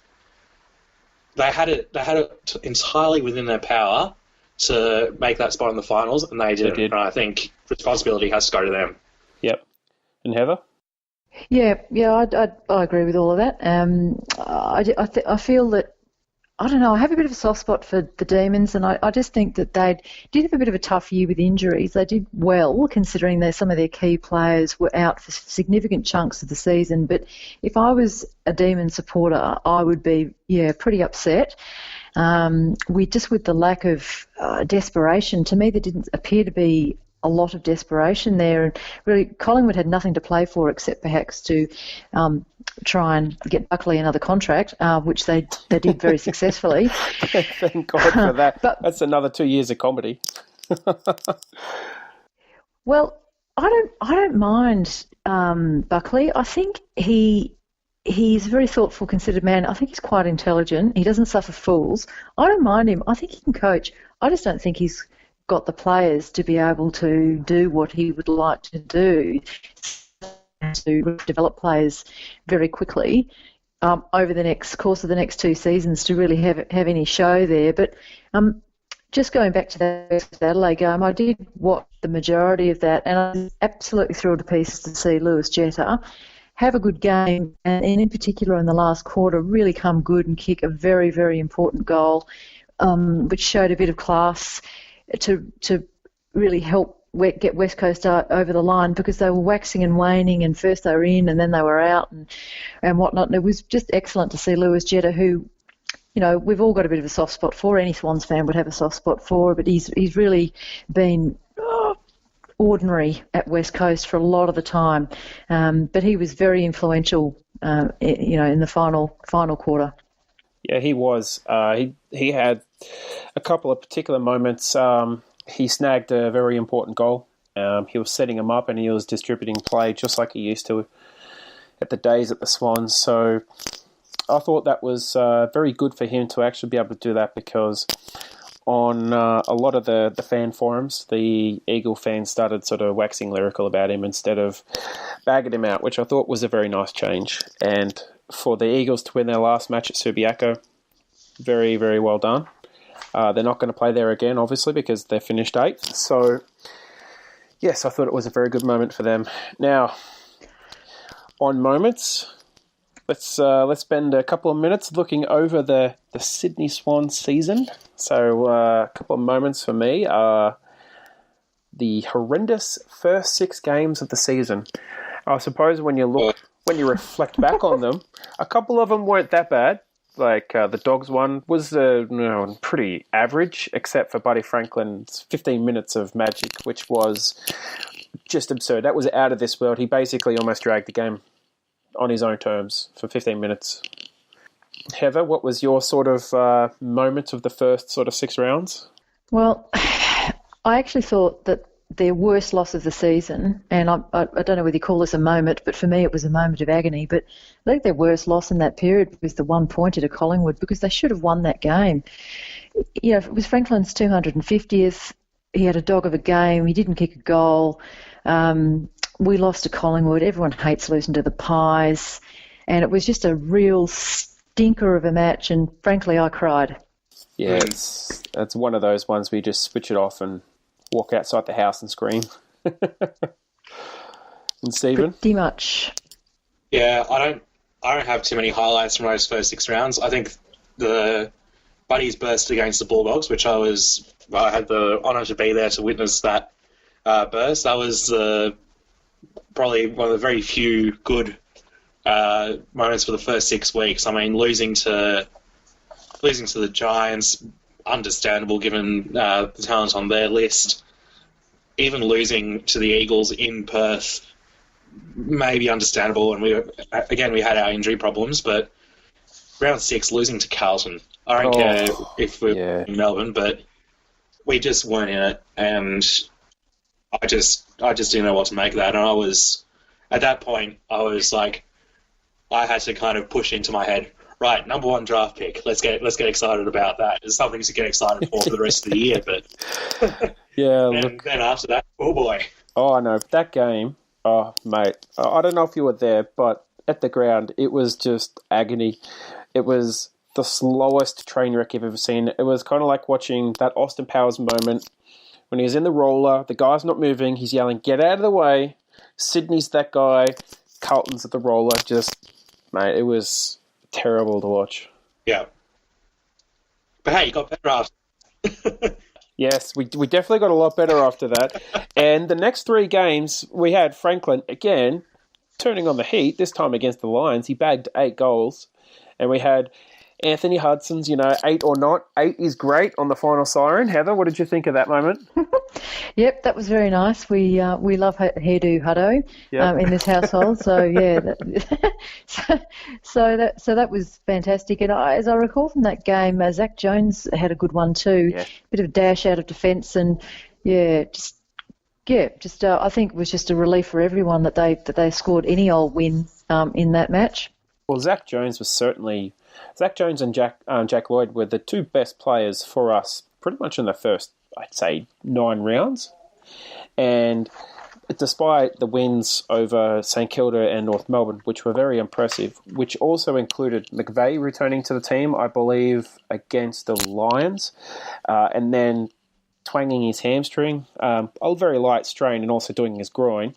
they had it entirely within their power to make that spot in the finals, and they didn't. And I think responsibility has to go to them. Yep. And Heather? Yeah, I agree with all of that. I feel that, I don't know, I have a bit of a soft spot for the Demons, and I just think that they did have a bit of a tough year with injuries. They did well, considering that some of their key players were out for significant chunks of the season. But if I was a Demon supporter, I would be, pretty upset. With the lack of desperation, to me there didn't appear to be a lot of desperation there. And really, Collingwood had nothing to play for except perhaps to try and get Buckley another contract, which they did very successfully. Thank God for that. But that's another 2 years of comedy. Well, I don't mind Buckley. I think he's a very thoughtful, considered man. I think he's quite intelligent. He doesn't suffer fools. I don't mind him. I think he can coach. I just don't think he's got the players to be able to do what he would like to do, to develop players very quickly over the course of the next 2 seasons to really have any show there. But just going back to that Adelaide game, I did watch the majority of that, and I was absolutely thrilled to pieces to see Lewis Jetta have a good game, and in particular in the last quarter really come good and kick a very, very important goal, which showed a bit of class to really help get West Coast over the line, because they were waxing and waning, and first they were in and then they were out and whatnot. And it was just excellent to see Lewis Jetta, who, we've all got a bit of a soft spot for. Any Swans fan would have a soft spot for, but he's really been ordinary at West Coast for a lot of the time. But he was very influential, in the final quarter. Yeah, he was. He had a couple of particular moments. He snagged a very important goal. He was setting him up and he was distributing play just like he used to at the days at the Swans. So I thought that was very good for him to actually be able to do that, because on a lot of the fan forums, the Eagle fans started sort of waxing lyrical about him instead of bagging him out, which I thought was a very nice change. And for the Eagles to win their last match at Subiaco, very, very well done. They're not going to play there again, obviously, because they're finished 8th. So, yes, I thought it was a very good moment for them. Now, on moments, let's spend a couple of minutes looking over the Sydney Swans season. So, a couple of moments for me are the horrendous first 6 games of the season. I suppose when you reflect back on them, a couple of them weren't that bad. Like the Dogs one was pretty average, except for Buddy Franklin's 15 minutes of magic, which was just absurd. That was out of this world. He basically almost dragged the game on his own terms for 15 minutes. Heather, what was your sort of moment of the first sort of 6 rounds? Well, I actually thought that their worst loss of the season, and I don't know whether you call this a moment, but for me it was a moment of agony, but I think their worst loss in that period was the 1 pointer to Collingwood, because they should have won that game. It was Franklin's 250th. He had a dog of a game. He didn't kick a goal. We lost to Collingwood. Everyone hates losing to the Pies, and it was just a real stinker of a match, and frankly I cried. Yeah, it's one of those ones where you just switch it off and walk outside the house and scream. And Stephen? Pretty much. Yeah, I don't have too many highlights from those first 6 rounds. I think the Buddies burst against the Bulldogs, which I had the honour to be there to witness that burst. That was probably one of the very few good moments for the first 6 weeks. I mean, losing to the Giants, understandable given the talent on their list. Even losing to the Eagles in Perth, maybe understandable, and we had our injury problems, but round 6, losing to Carlton. I don't care if we're in Melbourne, but we just weren't in it, and I just didn't know what to make of that. And I was at that point, I was like, I had to kind of push into my head, right, number 1 draft pick. Let's get excited about that. There's something to get excited for the rest of the year. But Yeah, and then after that, oh boy. Oh, I know. That game, oh, mate. I don't know if you were there, but at the ground, it was just agony. It was the slowest train wreck you've ever seen. It was kind of like watching that Austin Powers moment when he was in the roller. The guy's not moving. He's yelling, "Get out of the way." Sydney's that guy. Carlton's at the roller. Just, mate, it was terrible to watch. Yeah. But hey, you got better after. Yes, we definitely got a lot better after that. And the next 3 games, we had Franklin, again, turning on the heat, this time against the Lions. He bagged 8 goals. And we had Anthony Hudson's, 8 or not. 8 is great on the final siren. Heather, what did you think of that moment? Yep, that was very nice. We love hairdo Hutto Yep. in this household. So yeah, so that was fantastic. And as I recall from that game, Zach Jones had a good one too. Yeah. Bit of a dash out of defence, and I think it was just a relief for everyone that they scored any old win in that match. Well, Zach Jones and Jack Lloyd were the 2 best players for us pretty much in the first, I'd say, 9 rounds. And despite the wins over St Kilda and North Melbourne, which were very impressive, which also included McVeigh returning to the team, I believe, against the Lions, and then twanging his hamstring, a very light strain, and also doing his groin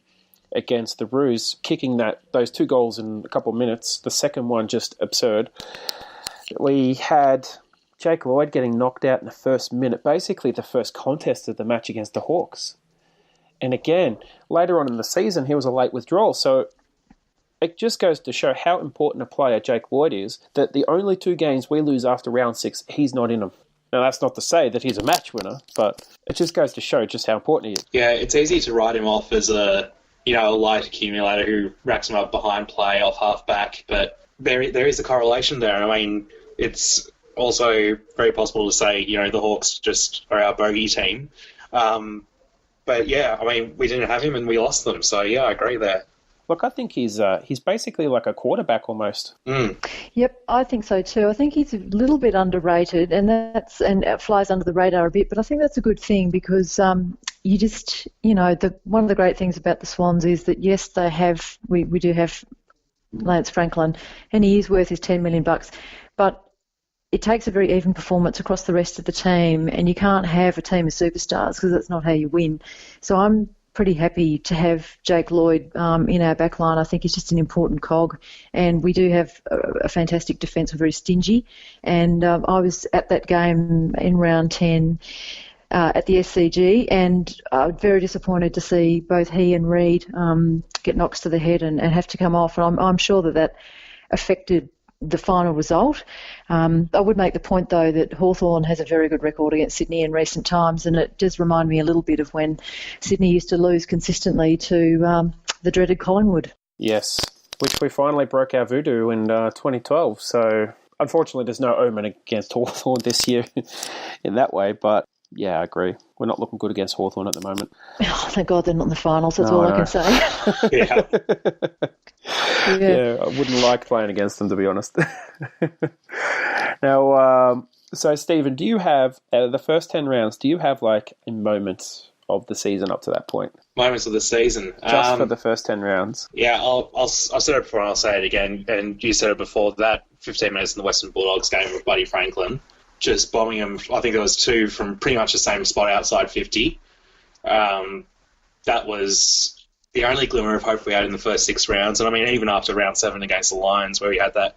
against the Roos, kicking those 2 goals in a couple of minutes. The second one just absurd. We had Jake Lloyd getting knocked out in the first minute, basically the first contest of the match against the Hawks. And again, later on in the season, he was a late withdrawal. So it just goes to show how important a player Jake Lloyd is, that the only 2 games we lose after round 6, he's not in them. Now, that's not to say that he's a match winner, but it just goes to show just how important he is. Yeah, it's easy to write him off as a light accumulator who racks him up behind play off half-back, but there is a correlation there. I mean, it's also very possible to say, the Hawks just are our bogey team. But yeah, I mean, we didn't have him and we lost them, so yeah, I agree there. Look, I think he's basically like a quarterback almost. Mm. Yep, I think so too. I think he's a little bit underrated, and it flies under the radar a bit. But I think that's a good thing because you just, one of the great things about the Swans is that yes, we do have Lance Franklin, and he is worth his $10 million, but it takes a very even performance across the rest of the team, and you can't have a team of superstars because that's not how you win. So I'm pretty happy to have Jake Lloyd in our back line. I think he's just an important cog, and we do have a fantastic defence. We're very stingy, and I was at that game in round 10 at the SCG, and very disappointed to see both he and Reid get knocks to the head and have to come off, and I'm sure that affected the final result. I would make the point, though, that Hawthorn has a very good record against Sydney in recent times, and it does remind me a little bit of when Sydney used to lose consistently to the dreaded Collingwood. Yes, which we finally broke our voodoo in 2012. So unfortunately, there's no omen against Hawthorn this year in that way, but yeah, I agree. We're not looking good against Hawthorn at the moment. Oh, thank God they're not in the finals. That's all I can say. Yeah. Yeah, I wouldn't like playing against them, to be honest. Now, so Stephen, do you have, out of the first 10 rounds, do you have like a moment of the season up to that point? Moments of the season. Just for the first 10 rounds. Yeah, I've said it before and I'll say it again, and you said it before, that 15 minutes in the Western Bulldogs game with Buddy Franklin, just bombing him, I think there was 2 from pretty much the same spot outside 50. That was the only glimmer of hope we had in the first 6 rounds. And I mean, even after round 7 against the Lions, where we had that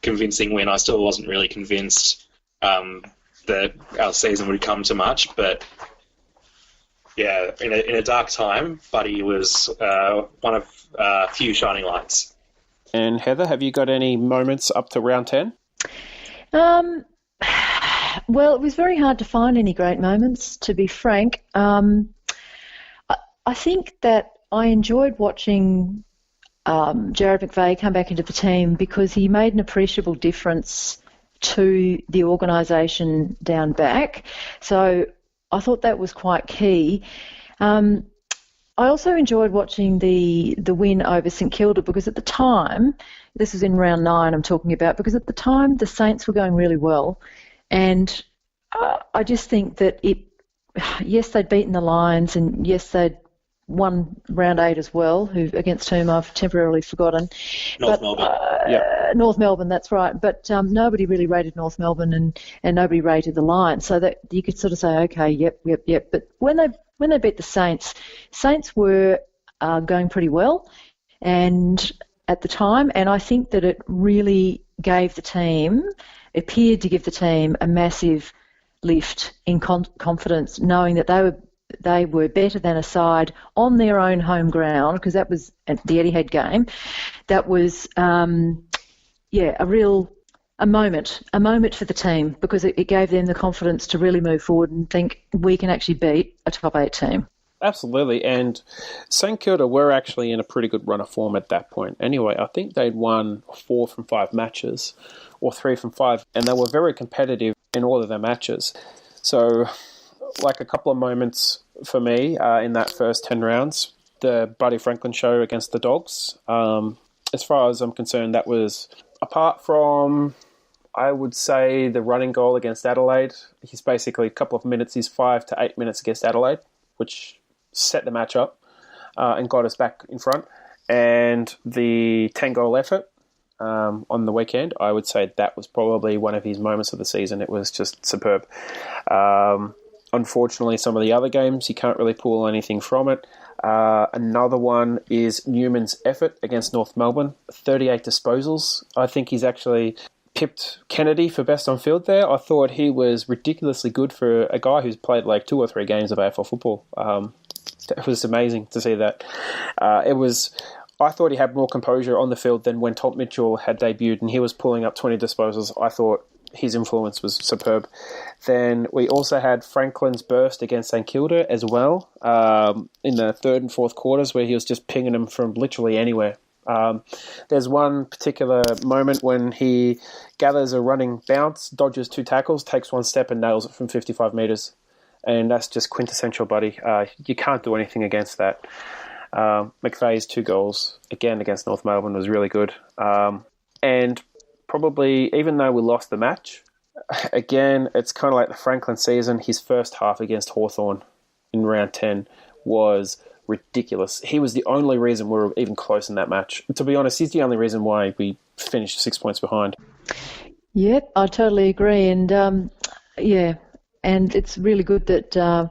convincing win, I still wasn't really convinced that our season would come to much. But yeah, in a dark time, Buddy was one of a few shining lights. And Heather, have you got any moments up to round 10? Well, it was very hard to find any great moments, to be frank. I think that I enjoyed watching Jared McVeigh come back into the team because he made an appreciable difference to the organisation down back. So I thought that was quite key. I also enjoyed watching the win over St Kilda because at the time, this was in round 9 I'm talking about, because at the time the Saints were going really well. And I just think that yes, they'd beaten the Lions, and yes, they'd won round 8 as well, against whom I've temporarily forgotten. Melbourne. North Melbourne, that's right. But nobody really rated North Melbourne, and nobody rated the Lions. So that you could sort of say, okay, yep. But when they beat the Saints were going pretty well, and at the time, and I think that it really appeared to give the team a massive lift in confidence, knowing that they were better than a side on their own home ground, because that was the Etihad game. That was a moment for the team, because it gave them the confidence to really move forward and think we can actually beat a top 8 team. Absolutely, and St Kilda were actually in a pretty good run of form at that point. Anyway, I think they'd won 4 from 5 matches, or 3 from 5, and they were very competitive in all of their matches. So, like a couple of moments for me in that first 10 rounds, the Buddy Franklin show against the Dogs. As far as I'm concerned, that was, apart from, I would say, the running goal against Adelaide. He's basically a couple of minutes, he's 5 to 8 minutes against Adelaide, which set the match up and got us back in front. And the 10-goal effort on the weekend, I would say that was probably one of his moments of the season. It was just superb. Unfortunately, some of the other games, you can't really pull anything from it. Another one is Newman's effort against North Melbourne, 38 disposals. I think he's actually pipped Kennedy for best on field there. I thought he was ridiculously good for a guy who's played like 2 or 3 games of AFL football. It was amazing to see that. I thought he had more composure on the field than when Tom Mitchell had debuted and he was pulling up 20 disposals. I thought his influence was superb. Then we also had Franklin's burst against St Kilda as well in the 3rd and 4th quarters, where he was just pinging them from literally anywhere. There's one particular moment when he gathers a running bounce, dodges 2 tackles, takes 1 step and nails it from 55 metres. And that's just quintessential Buddy. You can't do anything against that. McVeigh's 2 goals, again against North Melbourne, was really good. And probably, even though we lost the match, again, it's kind of like the Franklin season. His first half against Hawthorn in round 10 was ridiculous. He was the only reason we were even close in that match. To be honest, he's the only reason why we finished 6 points behind. Yep, I totally agree. And, and it's really good that,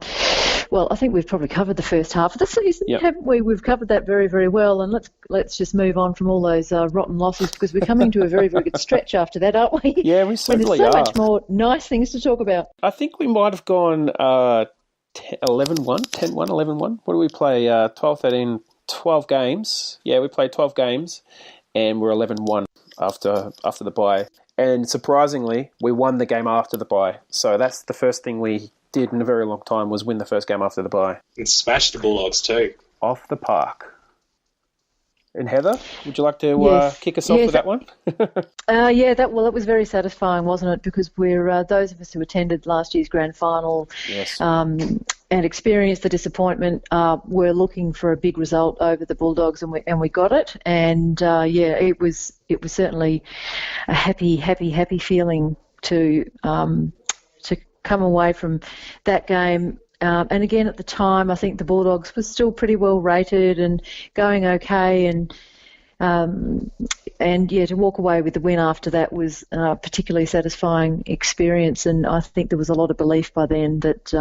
I think we've probably covered the first half of the season, haven't we? We've covered that very, very well. And let's just move on from all those rotten losses, because we're coming to a very, very good stretch after that, aren't we? Yeah, we certainly are. There's so are. much more nice things to talk about. I think we might have gone 11-1, 10-1, 11-1. What do we play? 12, 13, 12 games. Yeah, we played 12 games, and we're 11-1 after the bye. And surprisingly, we won the game after the bye. So that's the first thing we did in a very long time, was win the first game after the bye. And smashed the Bulldogs too. Off the park. And Heather, would you like to kick us off with that one? It was very satisfying, wasn't it? Because we're those of us who attended last year's grand final and experienced the disappointment, were looking for a big result over the Bulldogs, and we got it. And it was certainly a happy feeling to come away from that game. And again, at the time, I think the Bulldogs was still pretty well rated and going okay. And to walk away with the win after that was a particularly satisfying experience. And I think there was a lot of belief by then that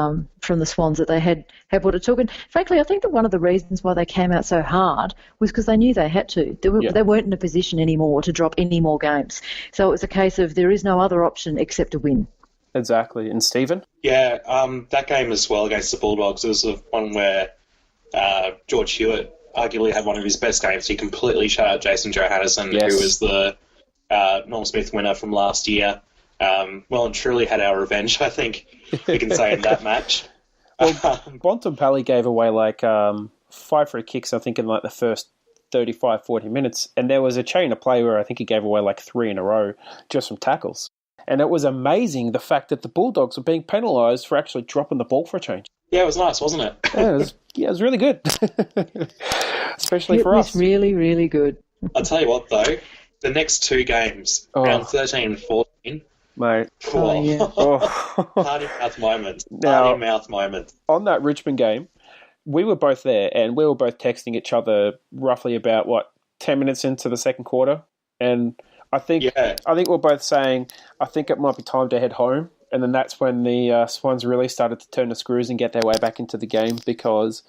from the Swans that they had what it took. And frankly, I think that one of the reasons why they came out so hard was because they knew they had to. They weren't in a position anymore to drop any more games. So it was a case of there is no other option except to win. Exactly. And Stephen? Yeah, that game as well against the Bulldogs, it was the one where George Hewitt arguably had one of his best games. He completely shut out Jason Johannesson, who was the Norm Smith winner from last year. Well and truly had our revenge, I think we can say, in that match. Well, Bontempelli gave away like 5 free kicks, I think, in like the first 35, 40 minutes. And there was a chain of play where I think he gave away like 3 in a row just from tackles. And it was amazing the fact that the Bulldogs were being penalised for actually dropping the ball for a change. Yeah, it was nice, wasn't it? It was really good, especially for us. It was really, really good. I'll tell you what, though, the next two games, round 13 and 14, mate. Party mouth moment. Party mouth moment. On that Richmond game, we were both there, and we were both texting each other roughly about 10 minutes into the second quarter, and I think we're both saying, I think it might be time to head home. And then that's when the Swans really started to turn the screws and get their way back into the game, because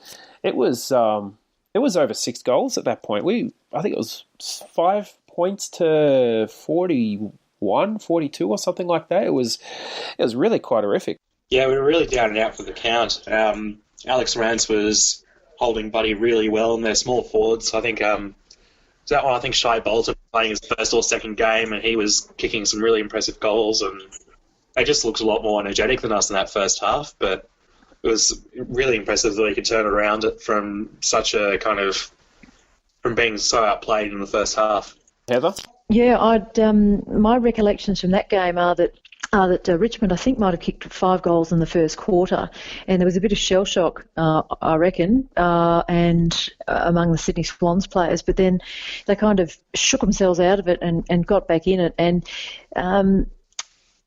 it was over 6 goals at that point. I think it was 5 points to 41, 42 or something like that. It was really quite horrific. Yeah, we were really down and out for the count. Alex Rance was holding Buddy really well in their small forwards. I think that one. I think Shai Bolton playing his first or second game, and he was kicking some really impressive goals, and they just looked a lot more energetic than us in that first half. But it was really impressive that they could turn around it from being so outplayed in the first half. Heather? Yeah, my recollections from that game are that Richmond, I think, might have kicked 5 goals in the first quarter, and there was a bit of shell shock, I reckon, and among the Sydney Swans players. But then they kind of shook themselves out of it and got back in it. And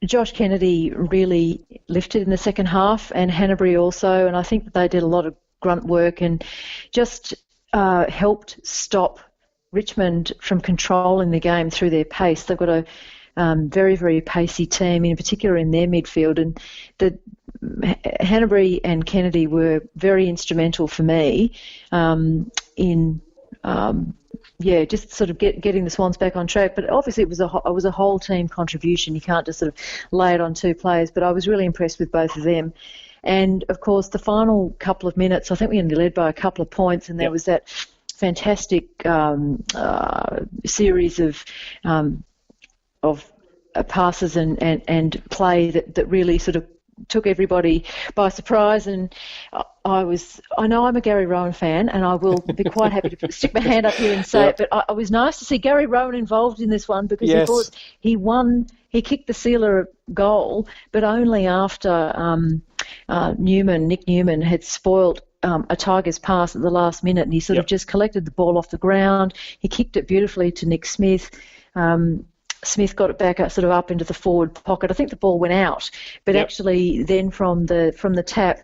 Josh Kennedy really lifted in the second half, and Hanbury also. And I think that they did a lot of grunt work and just helped stop Richmond from controlling the game through their pace. They've got a very, very pacey team, in particular in their midfield. And the Hanbury and Kennedy were very instrumental for me in just sort of getting the Swans back on track. But obviously it was a whole team contribution. You can't just sort of lay it on 2 players. But I was really impressed with both of them. And, of course, the final couple of minutes, I think we only led by a couple of points, and there was that fantastic series of passes and play that really sort of took everybody by surprise. And I know I'm a Gary Rowan fan, and I will be quite happy to stick my hand up here and say it, but I was nice to see Gary Rowan involved in this one, because of course he kicked the sealer goal, but only after Nick Newman had spoilt a Tigers pass at the last minute, and he sort of just collected the ball off the ground. He kicked it beautifully to Nick Smith. Smith got it back sort of up into the forward pocket. I think the ball went out, but actually then from the tap,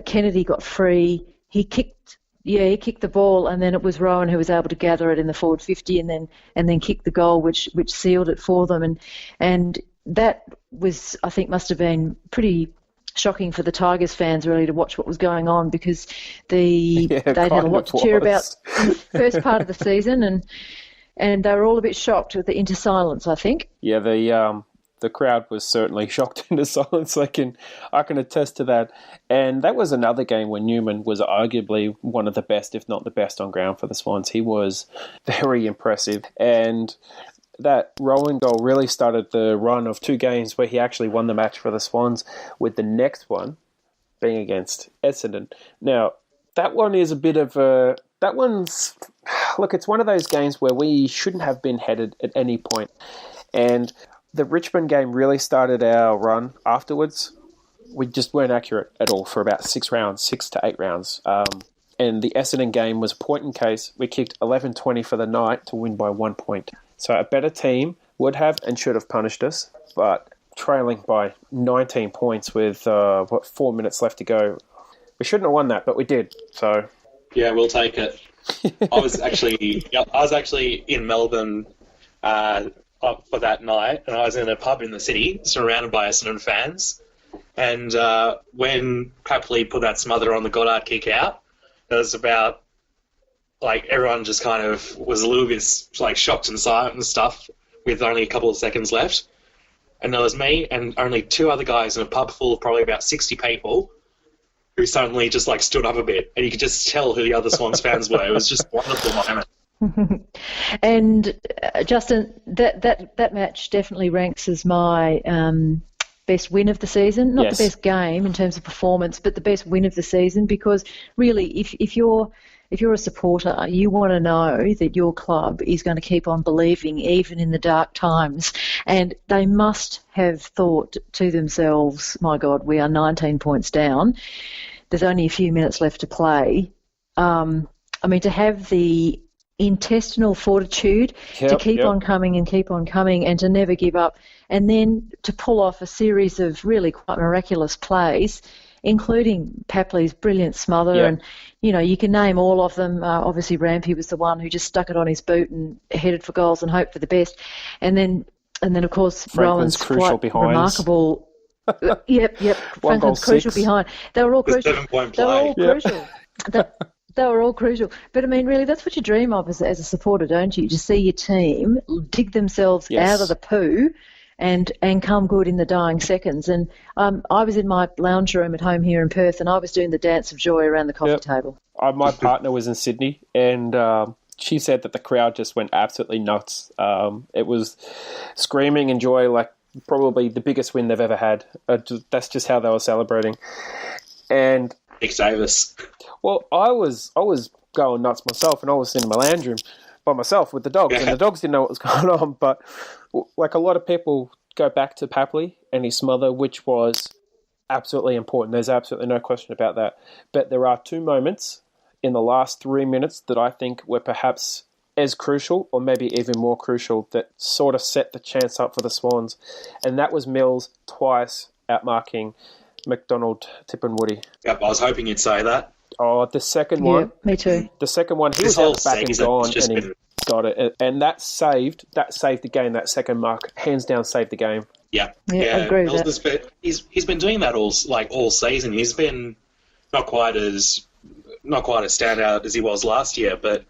Kennedy got free. He kicked the ball, and then it was Rowan who was able to gather it in the forward 50 and then kick the goal, which sealed it for them. And that was, I think, must have been pretty shocking for the Tigers fans, really, to watch what was going on, because they'd had a lot to cheer about in the first part of the season, and they were all a bit shocked with the into silence, I think. Yeah, the crowd was certainly shocked into silence. I can attest to that. And that was another game where Newman was arguably one of the best, if not the best, on ground for the Swans. He was very impressive. And that Rowan goal really started the run of 2 games where he actually won the match for the Swans, with the next one being against Essendon. Now, that one is a bit of a... That one's... Look, it's one of those games where we shouldn't have been headed at any point. And the Richmond game really started our run afterwards. We just weren't accurate at all for about 6 to 8 rounds. And the Essendon game was a point in case. We kicked 11-20 for the night to win by 1 point. So a better team would have and should have punished us, but trailing by 19 points with 4 minutes left to go, we shouldn't have won that, but we did. So yeah, we'll take it. I was actually in Melbourne for that night, and I was in a pub in the city surrounded by Essendon fans. And when Papley put that smother on the Goddard kick out, it was about, like, everyone just kind of was a little bit, like, shocked and silent and stuff with only a couple of seconds left. And there was me and only 2 other guys in a pub full of probably about 60 people who suddenly just, like, stood up a bit. And you could just tell who the other Swans fans were. It was just a wonderful moment. And, Justin, that match definitely ranks as my best win of the season. Not the best game in terms of performance, but the best win of the season, because really, if you're if you're a supporter, you want to know that your club is going to keep on believing even in the dark times. And they must have thought to themselves, my God, we are 19 points down. There's only a few minutes left to play. To have the intestinal fortitude to keep on coming and keep on coming and to never give up, and then to pull off a series of really quite miraculous plays, including Papley's brilliant smother. And, you can name all of them. Obviously, Rampy was the one who just stuck it on his boot and headed for goals and hoped for the best. And then of course, Franklin's Rowan's crucial quite behinds. Remarkable. Yep. Franklin's crucial behind. They were all crucial. 7-point They were play. all crucial. They were all crucial. But, really, that's what you dream of as a supporter, don't you? To see your team dig themselves out of the poo and come good in the dying seconds. And I was in my lounge room at home here in Perth, and I was doing the dance of joy around the coffee table. My partner was in Sydney, and she said that the crowd just went absolutely nuts. It was screaming in joy, like probably the biggest win they've ever had. That's just how they were celebrating. And Nick Davis. well, I was going nuts myself, and I was in my lounge room by myself with the dogs, and the dogs didn't know what was going on. But like a lot of people go back to Papley and his smother, which was absolutely important. There's absolutely no question about that. But there are two moments in the last 3 minutes that I think were perhaps as crucial, or maybe even more crucial, that sort of set the chance up for the Swans. And that was Mills twice outmarking McDonald, Tip and Woody. Yep, I was hoping you'd say that. Oh, the second one. Yeah, me too. The second one, he This was out whole the back and season gone, has just and he got it. And that saved the game. That second mark, hands down, saved the game. Yeah, I agree with Mills that. He's been doing that all season. He's been not quite as standout as he was last year, but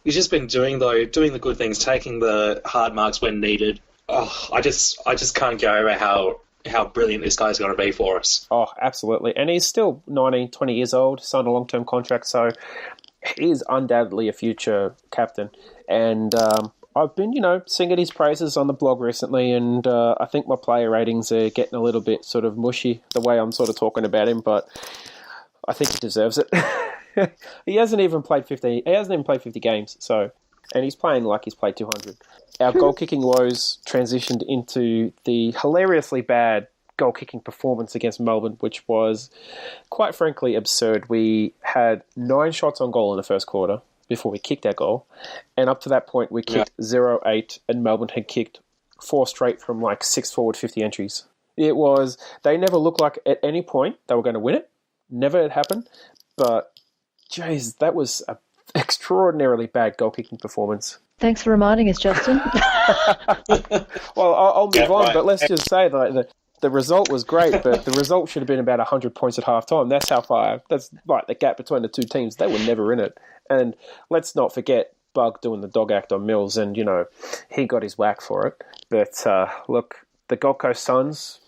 he's just been doing the good things, taking the hard marks when needed. Oh, I just can't get over how brilliant this guy's going to be for us. Oh, absolutely. And he's still 19, 20 years old, signed a long-term contract, so he is undoubtedly a future captain. And I've been, singing his praises on the blog recently, and I think my player ratings are getting a little bit sort of mushy the way I'm sort of talking about him, but I think he deserves it. He hasn't even played 50 games, and he's playing like he's played 200. Our goal-kicking woes transitioned into the hilariously bad goal-kicking performance against Melbourne, which was, quite frankly, absurd. We had 9 shots on goal in the first quarter before we kicked our goal, and up to that point we kicked 0-8, and Melbourne had kicked 4 straight from like 6 forward 50 entries. They never looked like at any point they were going to win it. Never had happened, but, jeez, that was an extraordinarily bad goal-kicking performance. Thanks for reminding us, Justin. Well, I'll move on, but let's just say that the result was great, but the result should have been about 100 points at half-time. That's like the gap between the two teams. They were never in it. And let's not forget Bug doing the dog act on Mills, and, he got his whack for it. But, look, the Gold Coast Suns,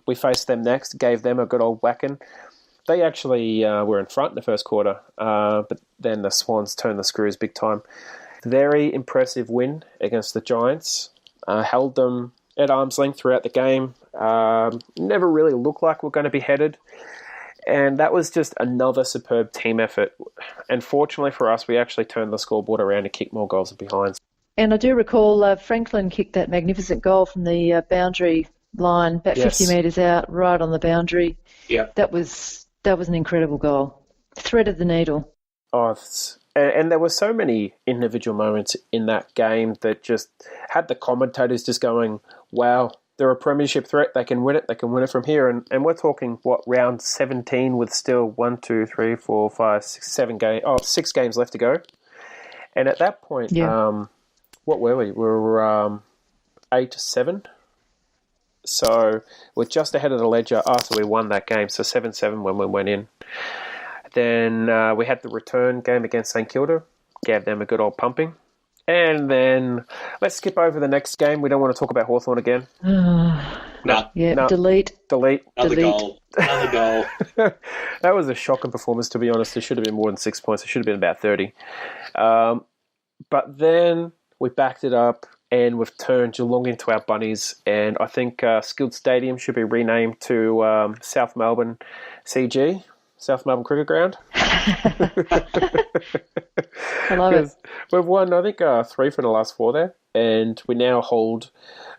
we faced them next, gave them a good old whacking. They actually were in front in the first quarter, but then the Swans turned the screws big time. Very impressive win against the Giants. Held them at arm's length throughout the game. Never really looked like we're going to be headed. And that was just another superb team effort. And fortunately for us, we actually turned the scoreboard around and kicked more goals and behinds. And I do recall Franklin kicked that magnificent goal from the boundary line, about 50 metres out, right on the boundary. Yeah. That was an incredible goal. Threaded the needle. Oh, and there were so many individual moments in that game that just had the commentators just going, wow, they're a premiership threat. They can win it. They can win it from here. And we're talking, round 17 with still 6 games left to go. And at that point, what were we? We were 8-7. So we're just ahead of the ledger after we won that game. So 7-7 when we went in. Then we had the return game against St Kilda. Gave them a good old pumping. And then let's skip over the next game. We don't want to talk about Hawthorn again. Delete. Another goal. That was a shocking performance, to be honest. There should have been more than 6 points. It should have been about 30. But then we backed it up, and we've turned Geelong into our bunnies. And I think Skilled Stadium should be renamed to South Melbourne CG. South Melbourne Cricket Ground. I love it. We've won, I think, 3 from the last 4 there, and we now hold,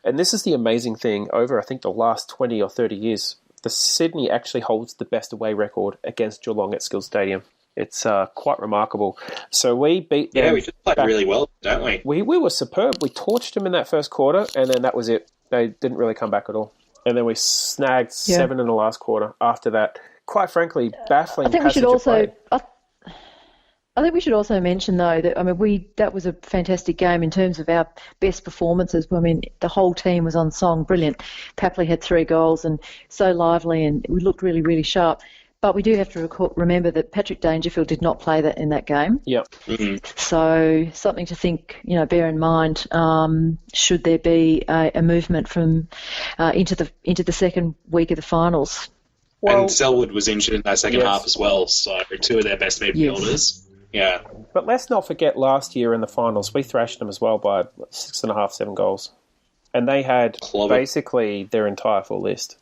and this is the amazing thing, over, I think, the last 20 or 30 years, the Sydney actually holds the best away record against Geelong at Skills Stadium. It's quite remarkable. So we beat them. Yeah, we just played really well, don't we? We were superb. We torched them in that first quarter, and then that was it. They didn't really come back at all. And then we snagged 7 in the last quarter after that. Quite frankly, baffling. I think we should also. I think we should also mention, though, that that was a fantastic game in terms of our best performances. I mean, the whole team was on song, brilliant. Papley had 3 goals and so lively, and we looked really, really sharp. But we do have to remember that Patrick Dangerfield did not play that in that game. Yep. Mm-hmm. So something to think, bear in mind. Should there be a movement from into the second week of the finals? Well, and Selwood was injured in that second half as well. So 2 of their best midfielders. Yes. Yeah. But let's not forget last year in the finals, we thrashed them as well by 6.5, 7 goals. And they had basically their entire full list.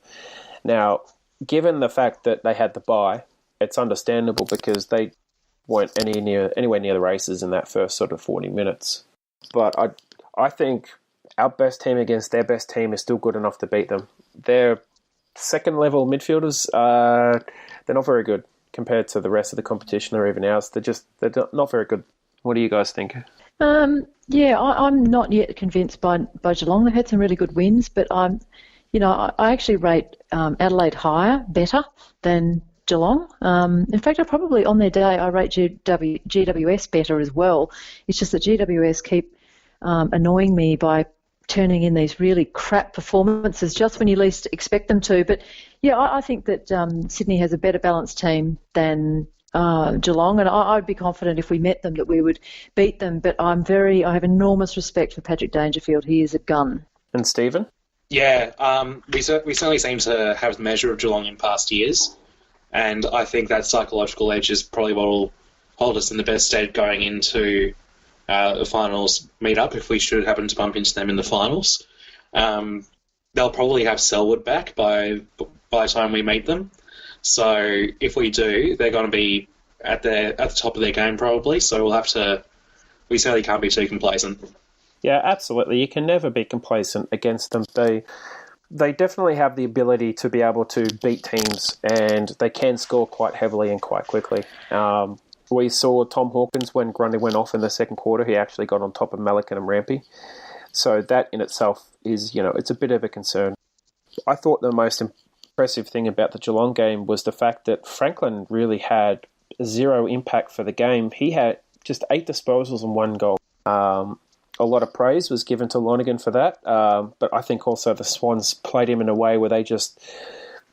Now, given the fact that they had the bye, it's understandable because they weren't anywhere near the races in that first sort of 40 minutes. But I think our best team against their best team is still good enough to beat them. Their second-level midfielders, they're not very good compared to the rest of the competition or even ours. They're not very good. What do you guys think? I'm not yet convinced by Geelong. They've had some really good wins, but I actually rate Adelaide better than Geelong. In fact, on their day, I rate GWS better as well. It's just that GWS keep annoying me by turning in these really crap performances just when you least expect them to. But yeah, I think that Sydney has a better balanced team than Geelong, and I'd be confident if we met them that we would beat them. But I have enormous respect for Patrick Dangerfield. He is a gun. And Stephen? Yeah, we certainly seem to have the measure of Geelong in past years, and I think that psychological edge is probably what will hold us in the best stead going into the finals meet-up if we should happen to bump into them in the finals. They'll probably have Selwood back by the time we meet them. So if we do, they're going to be at the top of their game probably. So we certainly can't be too complacent. Yeah, absolutely. You can never be complacent against them. They definitely have the ability to be able to beat teams, and they can score quite heavily and quite quickly. We saw Tom Hawkins when Grundy went off in the second quarter. He actually got on top of Melican and Rampy. So that in itself is, it's a bit of a concern. I thought the most impressive thing about the Geelong game was the fact that Franklin really had 0 impact for the game. He had just 8 disposals and 1 goal. A lot of praise was given to Lonergan for that, but I think also the Swans played him in a way where they just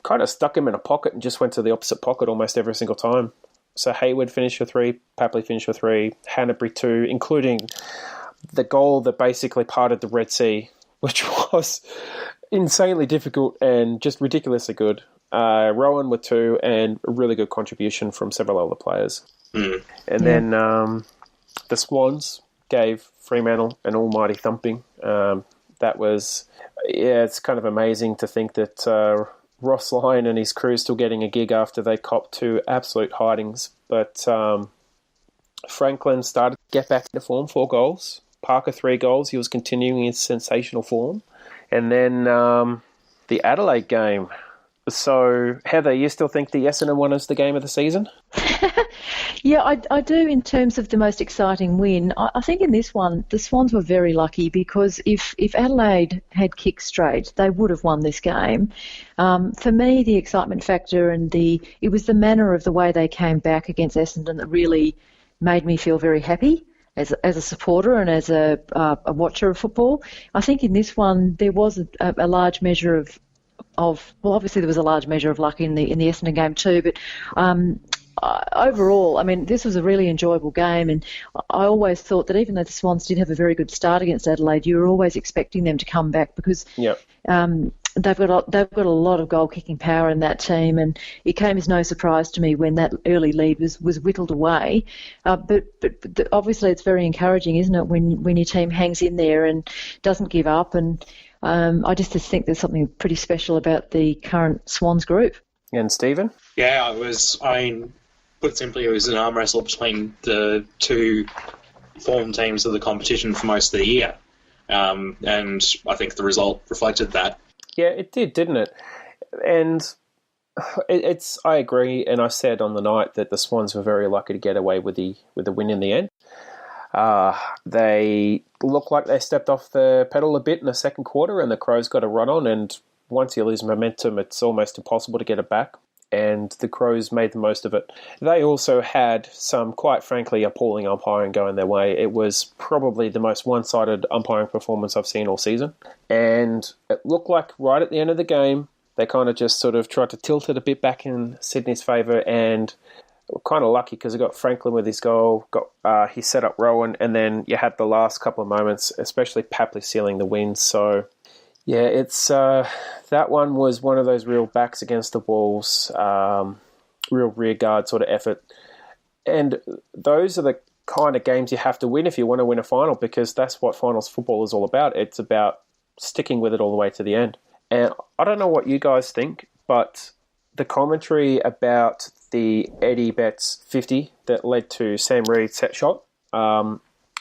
kind of stuck him in a pocket and just went to the opposite pocket almost every single time. So Hayward finished with 3, Papley finished with 3, Hanbury 2, including the goal that basically parted the Red Sea, which was insanely difficult and just ridiculously good. Rowan with 2, and a really good contribution from several other players. And then the Swans gave Fremantle an almighty thumping. It's kind of amazing to think that Ross Lyon and his crew are still getting a gig after they copped 2 absolute hidings. But Franklin started to get back into form, 4 goals. Parker 3 goals. He was continuing his sensational form. And then the Adelaide game. So, Heather, you still think the Essendon one is the game of the season? Yeah, I do in terms of the most exciting win. I think in this one, the Swans were very lucky because if Adelaide had kicked straight, they would have won this game. For me, the excitement factor and it was the manner of the way they came back against Essendon that really made me feel very happy as a supporter and as a watcher of football. I think in this one, there was a large measure of obviously there was a large measure of luck in the Essendon game too, but overall, I mean, this was a really enjoyable game, and I always thought that even though the Swans did have a very good start against Adelaide, you were always expecting them to come back because they've got a lot of goal kicking power in that team, and it came as no surprise to me when that early lead was whittled away. But obviously, it's very encouraging, isn't it, when your team hangs in there and doesn't give up, and I just think there's something pretty special about the current Swans group. And Stephen? Yeah, it was, I mean, put simply, it was an arm wrestle between the two form teams of the competition for most of the year. And I think the result reflected that. Yeah, it did, didn't it? And it's I agree, and I said on the night that the Swans were very lucky to get away with the win in the end. They looked like they stepped off the pedal a bit in the second quarter, and the Crows got a run on, and once you lose momentum, it's almost impossible to get it back, and the Crows made the most of it. They also had some, quite frankly, appalling umpiring going their way. It was probably the most one-sided umpiring performance I've seen all season, and it looked like right at the end of the game, they kind of just sort of tried to tilt it a bit back in Sydney's favour, and were kind of lucky because they got Franklin with his goal, he set up Rowan, and then you had the last couple of moments, especially Papley sealing the win. So, yeah, it's that one was one of those real backs against the walls, real rear guard sort of effort. And those are the kind of games you have to win if you want to win a final, because that's what finals football is all about. It's about sticking with it all the way to the end. And I don't know what you guys think, but the commentary about the Eddie Betts 50 that led to Sam Reid's set shot,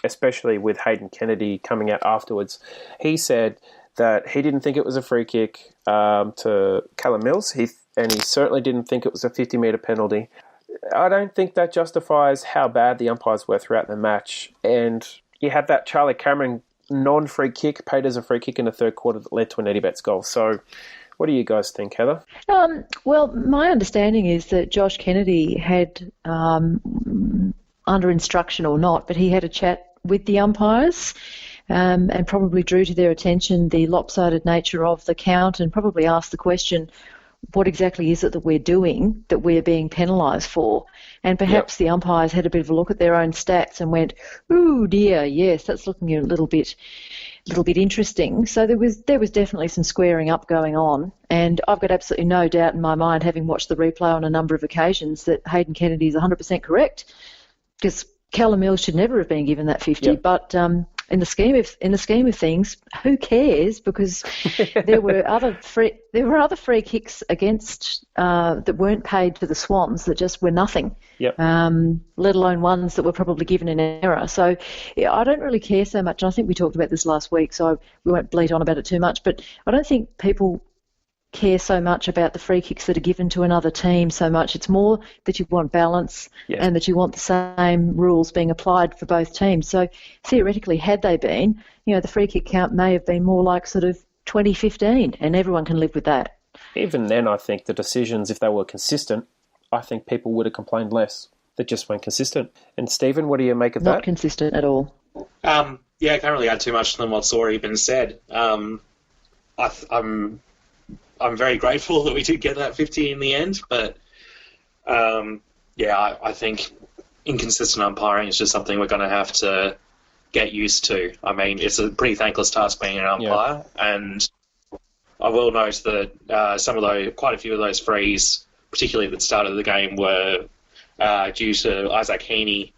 especially with Hayden Kennedy coming out afterwards, he said that he didn't think it was a free kick to Callum Mills, and he certainly didn't think it was a 50-metre penalty. I don't think that justifies how bad the umpires were throughout the match. And you had that Charlie Cameron non-free kick paid as a free kick in the third quarter that led to an Eddie Betts goal. So what do you guys think, Heather? Well, my understanding is that Josh Kennedy had, under instruction or not, but he had a chat with the umpires and probably drew to their attention the lopsided nature of the count and probably asked the question, what exactly is it that we're doing that we're being penalised for? And perhaps the umpires had a bit of a look at their own stats and went, "Ooh dear, yes, that's looking a little bit interesting." So there was definitely some squaring up going on, and I've got absolutely no doubt in my mind, having watched the replay on a number of occasions, that Hayden Kennedy is 100% correct, because Callum Mills should never have been given that 50. Yep. But in the scheme of things, who cares? Because there were other free kicks against that weren't paid for the Swans that just were nothing. Yep. Let alone ones that were probably given in error. So I don't really care so much. And I think we talked about this last week, so we won't bleat on about it too much. But I don't think people care so much about the free kicks that are given to another team so much. It's more that you want balance and that you want the same rules being applied for both teams. So theoretically, had they been, the free kick count may have been more like sort of 2015, and everyone can live with that. Even then, I think the decisions, if they were consistent, I think people would have complained less. They just weren't consistent. And Stephen, what do you make of that? Not consistent at all. I can't really add too much than what's already been said. I'm very grateful that we did get that 50 in the end, but I think inconsistent umpiring is just something we're going to have to get used to. I mean, it's a pretty thankless task being an umpire, and I will note that quite a few of those frees, particularly at the start of the game, were due to Isaac Heaney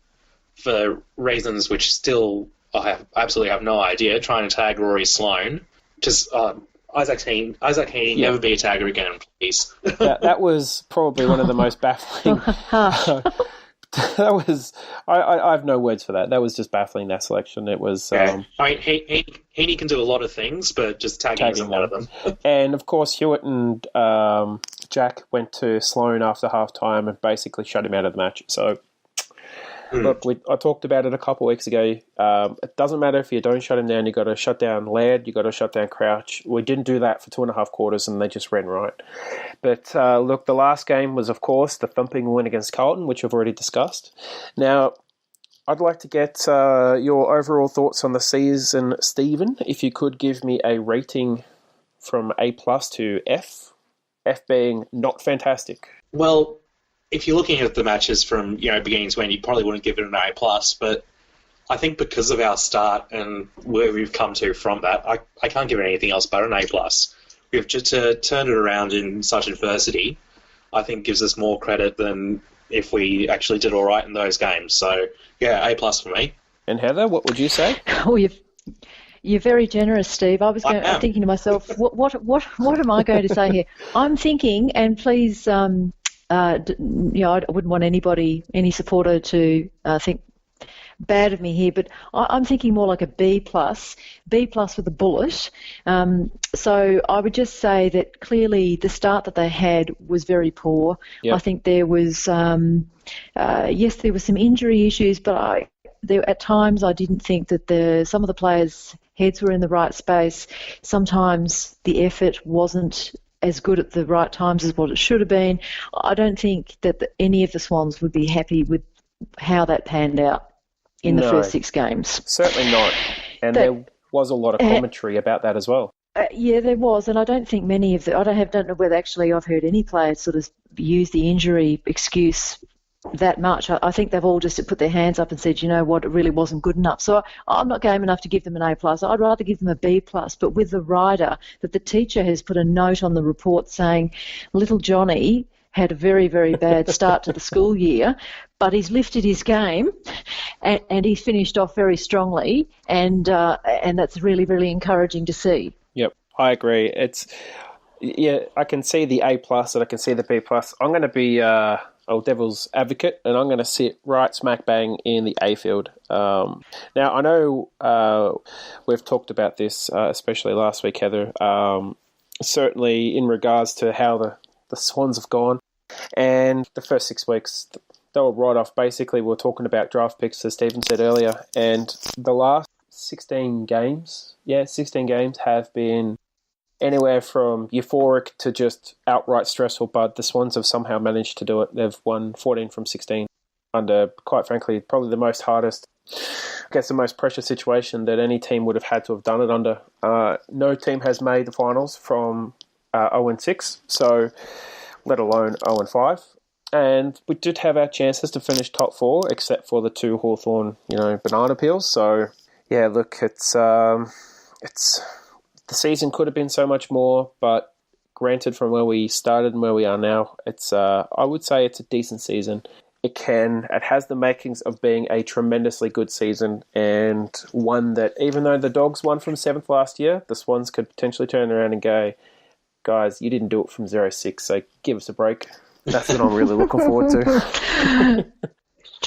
for reasons which still I absolutely have no idea, trying to tag Rory Sloane. Just Isaac Heaney, never be a tagger again, please. that was probably one of the most baffling. That was I have no words for that. That was just baffling, that selection. It was. I mean, Heaney can do a lot of things, but just tagging isn't one of them. And of course, Hewitt and Jack went to Sloane after half time and basically shut him out of the match. So. Look, I talked about it a couple of weeks ago. It doesn't matter if you don't shut him down. You've got to shut down Laird. You've got to shut down Crouch. We didn't do that for 2.5 quarters, and they just ran right. But look, the last game was, of course, the thumping win against Carlton, which we've already discussed. Now, I'd like to get your overall thoughts on the season, Stephen. If you could give me a rating from A+ to F, F being not fantastic. Well, if you're looking at the matches from beginning to end, you probably wouldn't give it an A+, but I think because of our start and where we've come to from that, I can't give it anything else but an A+. We've just turned it around in such adversity, I think gives us more credit than if we actually did all right in those games. So, yeah, A+ for me. And Heather, what would you say? Oh, You're very generous, Steve. I'm thinking to myself, what am I going to say here? I'm thinking, and please, I wouldn't want any supporter to think bad of me here, but I'm thinking more like a B plus with a bullet. So I would just say that clearly the start that they had was very poor. Yep. I think there was, yes, there were some injury issues, but at times I didn't think that some of the players' heads were in the right space. Sometimes the effort wasn't as good at the right times as what it should have been. I don't think that any of the Swans would be happy with how that panned out in the first 6 games. Certainly not. And there was a lot of commentary about that as well. Yeah, there was, and I don't think many of I don't know whether actually I've heard any players sort of use the injury excuse that much. I think they've all just put their hands up and said, you know what, it really wasn't good enough. So I'm not game enough to give them an A+. I'd rather give them a B+, but with the rider that the teacher has put a note on the report saying little Johnny had a very, very bad start to the school year, but he's lifted his game and he's finished off very strongly, and that's really, really encouraging to see. Yep, I agree. I can see the A+ and I can see the B+. I'm going to be devil's advocate, and I'm going to sit right smack bang in the A field. Now, I know we've talked about this, especially last week, Heather, certainly in regards to how the Swans have gone. And the first 6 weeks, they were right off. Basically, we were talking about draft picks, as Stephen said earlier, and the last 16 games have been anywhere from euphoric to just outright stressful, but the Swans have somehow managed to do it. They've won 14 from 16 under, quite frankly, probably the most pressure situation that any team would have had to have done it under. No team has made the finals from 0-6, so let alone 0-5. And we did have our chances to finish top 4, except for the 2 Hawthorn, banana peels. So, yeah, look, it's the season could have been so much more, but granted, from where we started and where we are now, it's I would say it's a decent season. It has the makings of being a tremendously good season, and one that, even though the Dogs won from 7th last year, the Swans could potentially turn around and go, guys, you didn't do it from 0-6, so give us a break. That's what I'm really looking forward to.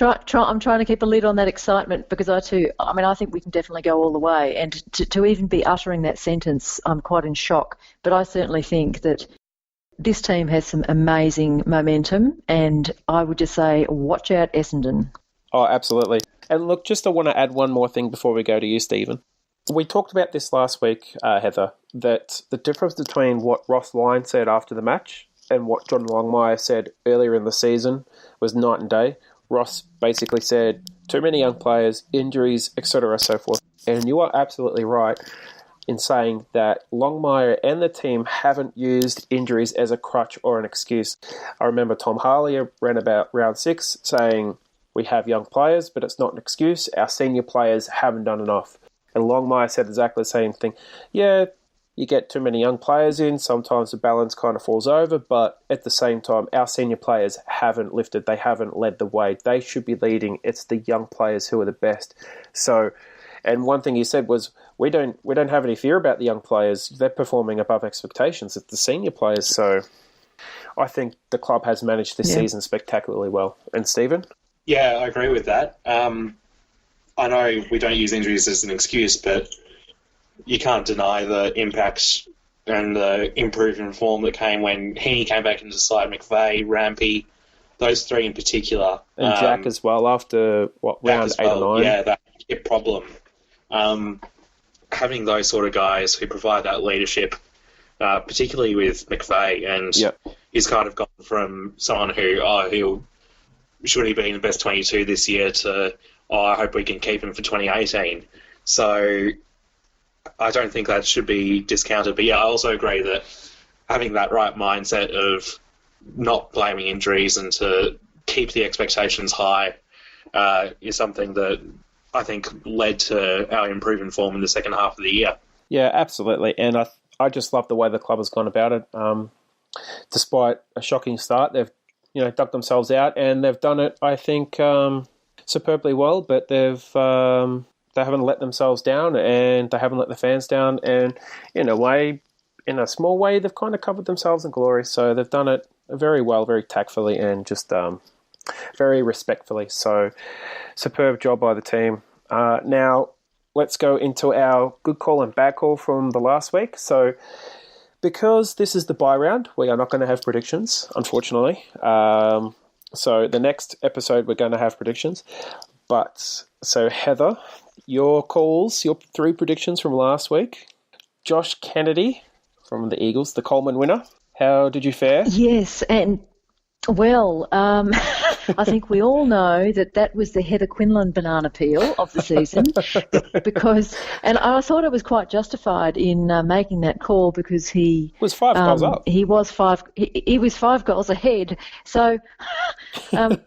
I'm trying to keep a lid on that excitement, because I think we can definitely go all the way. And to even be uttering that sentence, I'm quite in shock. But I certainly think that this team has some amazing momentum, and I would just say, watch out, Essendon. Oh, absolutely. And look, I want to add one more thing before we go to you, Stephen. We talked about this last week, Heather, that the difference between what Ross Lyon said after the match and what John Longmire said earlier in the season was night and day. Ross basically said, too many young players, injuries, etc., so forth. And you are absolutely right in saying that Longmire and the team haven't used injuries as a crutch or an excuse. I remember Tom Harley ran about round 6 saying, we have young players, but it's not an excuse. Our senior players haven't done enough. And Longmire said exactly the same thing. Yeah, you get too many young players in, sometimes the balance kind of falls over, but at the same time, our senior players haven't lifted, they haven't led the way. They should be leading. It's the young players who are the best. So, and one thing he said was, we don't have any fear about the young players. They're performing above expectations. It's the senior players. So I think the club has managed this season spectacularly well. And Stephen? Yeah, I agree with that. I know we don't use injuries as an excuse, but you can't deny the impact and the improvement form that came when he came back into the side. McVeigh, Rampy, those 3 in particular. And Jack as well, after, round 8 or 9? Yeah, that's a problem. Having those sort of guys who provide that leadership, particularly with McVeigh, and he's kind of gone from someone who should he be in the best 22 this year to, I hope we can keep him for 2018. So I don't think that should be discounted. But yeah, I also agree that having that right mindset of not blaming injuries and to keep the expectations high is something that I think led to our improvement form in the second half of the year. Yeah, absolutely. And I just love the way the club has gone about it. Despite a shocking start, they've dug themselves out, and they've done it, I think, superbly well. But they've haven't let themselves down, and they haven't let the fans down. And in a small way, they've kind of covered themselves in glory. So they've done it very well, very tactfully, and just very respectfully. So superb job by the team. Now let's go into our good call and bad call from the last week. So because this is the bye round, we are not going to have predictions, unfortunately. So the next episode, we're going to have predictions. But so Heather, your calls, your 3 predictions from last week. Josh Kennedy from the Eagles, the Coleman winner. How did you fare? Yes, and well, I think we all know that was the Heather Quinlan banana peel of the season, because, and I thought I was quite justified in making that call because he was 5 goals up. He was 5 goals ahead. So,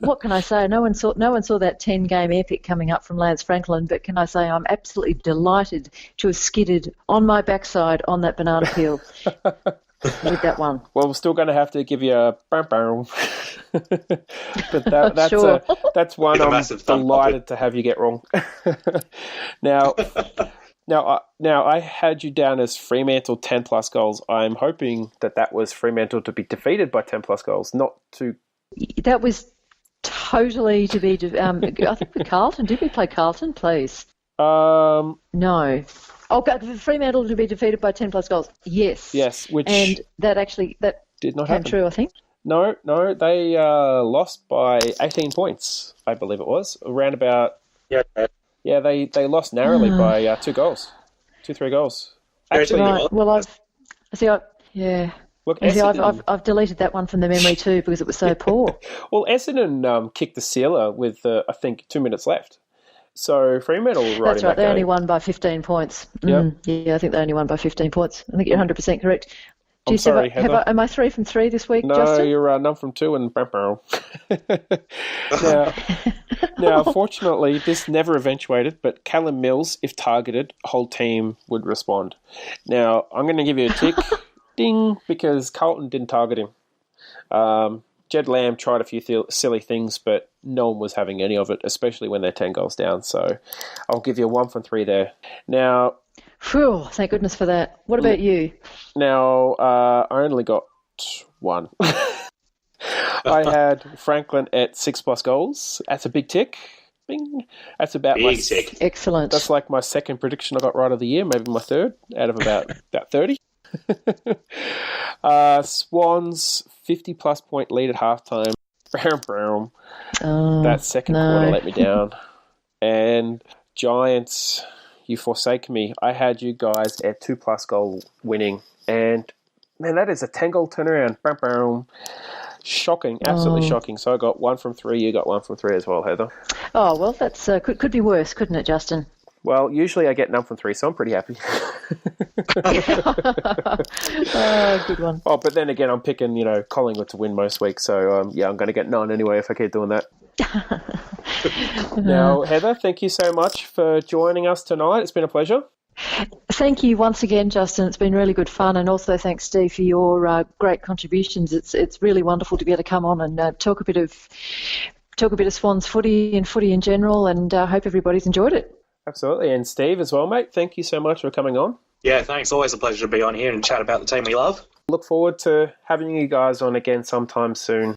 what can I say? No one saw that 10-game epic coming up from Lance Franklin. But can I say I'm absolutely delighted to have skidded on my backside on that banana peel. With that one. Well, we're still going to have to give you a but that's sure. That's one I'm delighted to have you get wrong. Now I had you down as Fremantle 10 plus goals. I'm hoping that was Fremantle to be defeated by 10 plus goals, not to. That was totally to be. I think with Carlton. Did we play Carlton, please? No. Oh, Fremantle to be defeated by 10 plus goals. Yes. Yes, and that did not came happen. true, I think. No, they lost by 18 points, I believe it was. Around about. Yeah. Yeah, they lost narrowly by 3 goals. Actually, right. Well, Look, I've deleted that one from the memory too because it was so poor. Well, Essendon kicked the sealer with I think 2 minutes left. So Fremantle were right. That's right. They only won by 15 points. Yep. Yeah, I think they only won by 15 points. I think you're 100% correct. I'm sorry, Heather. Am I 3 from 3 this week, no, Justin? No, you're none from 2 and now, fortunately, this never eventuated, but Callum Mills, if targeted, whole team would respond. Now, I'm going to give you a tick, ding, because Carlton didn't target him. Jed Lamb tried a few silly things, but no one was having any of it, especially when they're 10 goals down. So I'll give you a 1 from 3 there. Now, phew, thank goodness for that. What about you? Now, I only got 1. I had Franklin at 6 plus goals. That's a big tick. Bing. That's about big tick. Excellent. That's like my second prediction I got right of the year, maybe my third out of about 30. Swans 50 plus point lead at halftime. That second quarter let me down. And Giants, you forsake me. I had you guys at 2 plus goal winning, and man, that is a 10-goal turnaround. Shocking, absolutely shocking. So I got 1 from 3. You got 1 from 3 as well, Heather. Oh well, that's could be worse, couldn't it, Justin? Well, usually I get none from 3, so I'm pretty happy. Good one. Oh, but then again, I'm picking, Collingwood to win most weeks, so I'm going to get none anyway if I keep doing that. Now, Heather, thank you so much for joining us tonight. It's been a pleasure. Thank you once again, Justin. It's been really good fun, and also thanks, Steve, for your great contributions. It's really wonderful to be able to come on and talk a bit of Swans footy and footy in general, and hope everybody's enjoyed it. Absolutely. And Steve as well, mate. Thank you so much for coming on. Yeah, thanks. Always a pleasure to be on here and chat about the team we love. Look forward to having you guys on again sometime soon.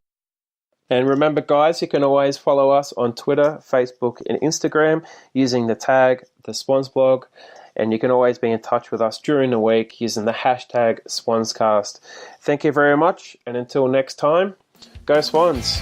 And remember, guys, you can always follow us on Twitter, Facebook, and Instagram using the tag, the Swans Blog. And you can always be in touch with us during the week using the hashtag SwansCast. Thank you very much. And until next time, go Swans.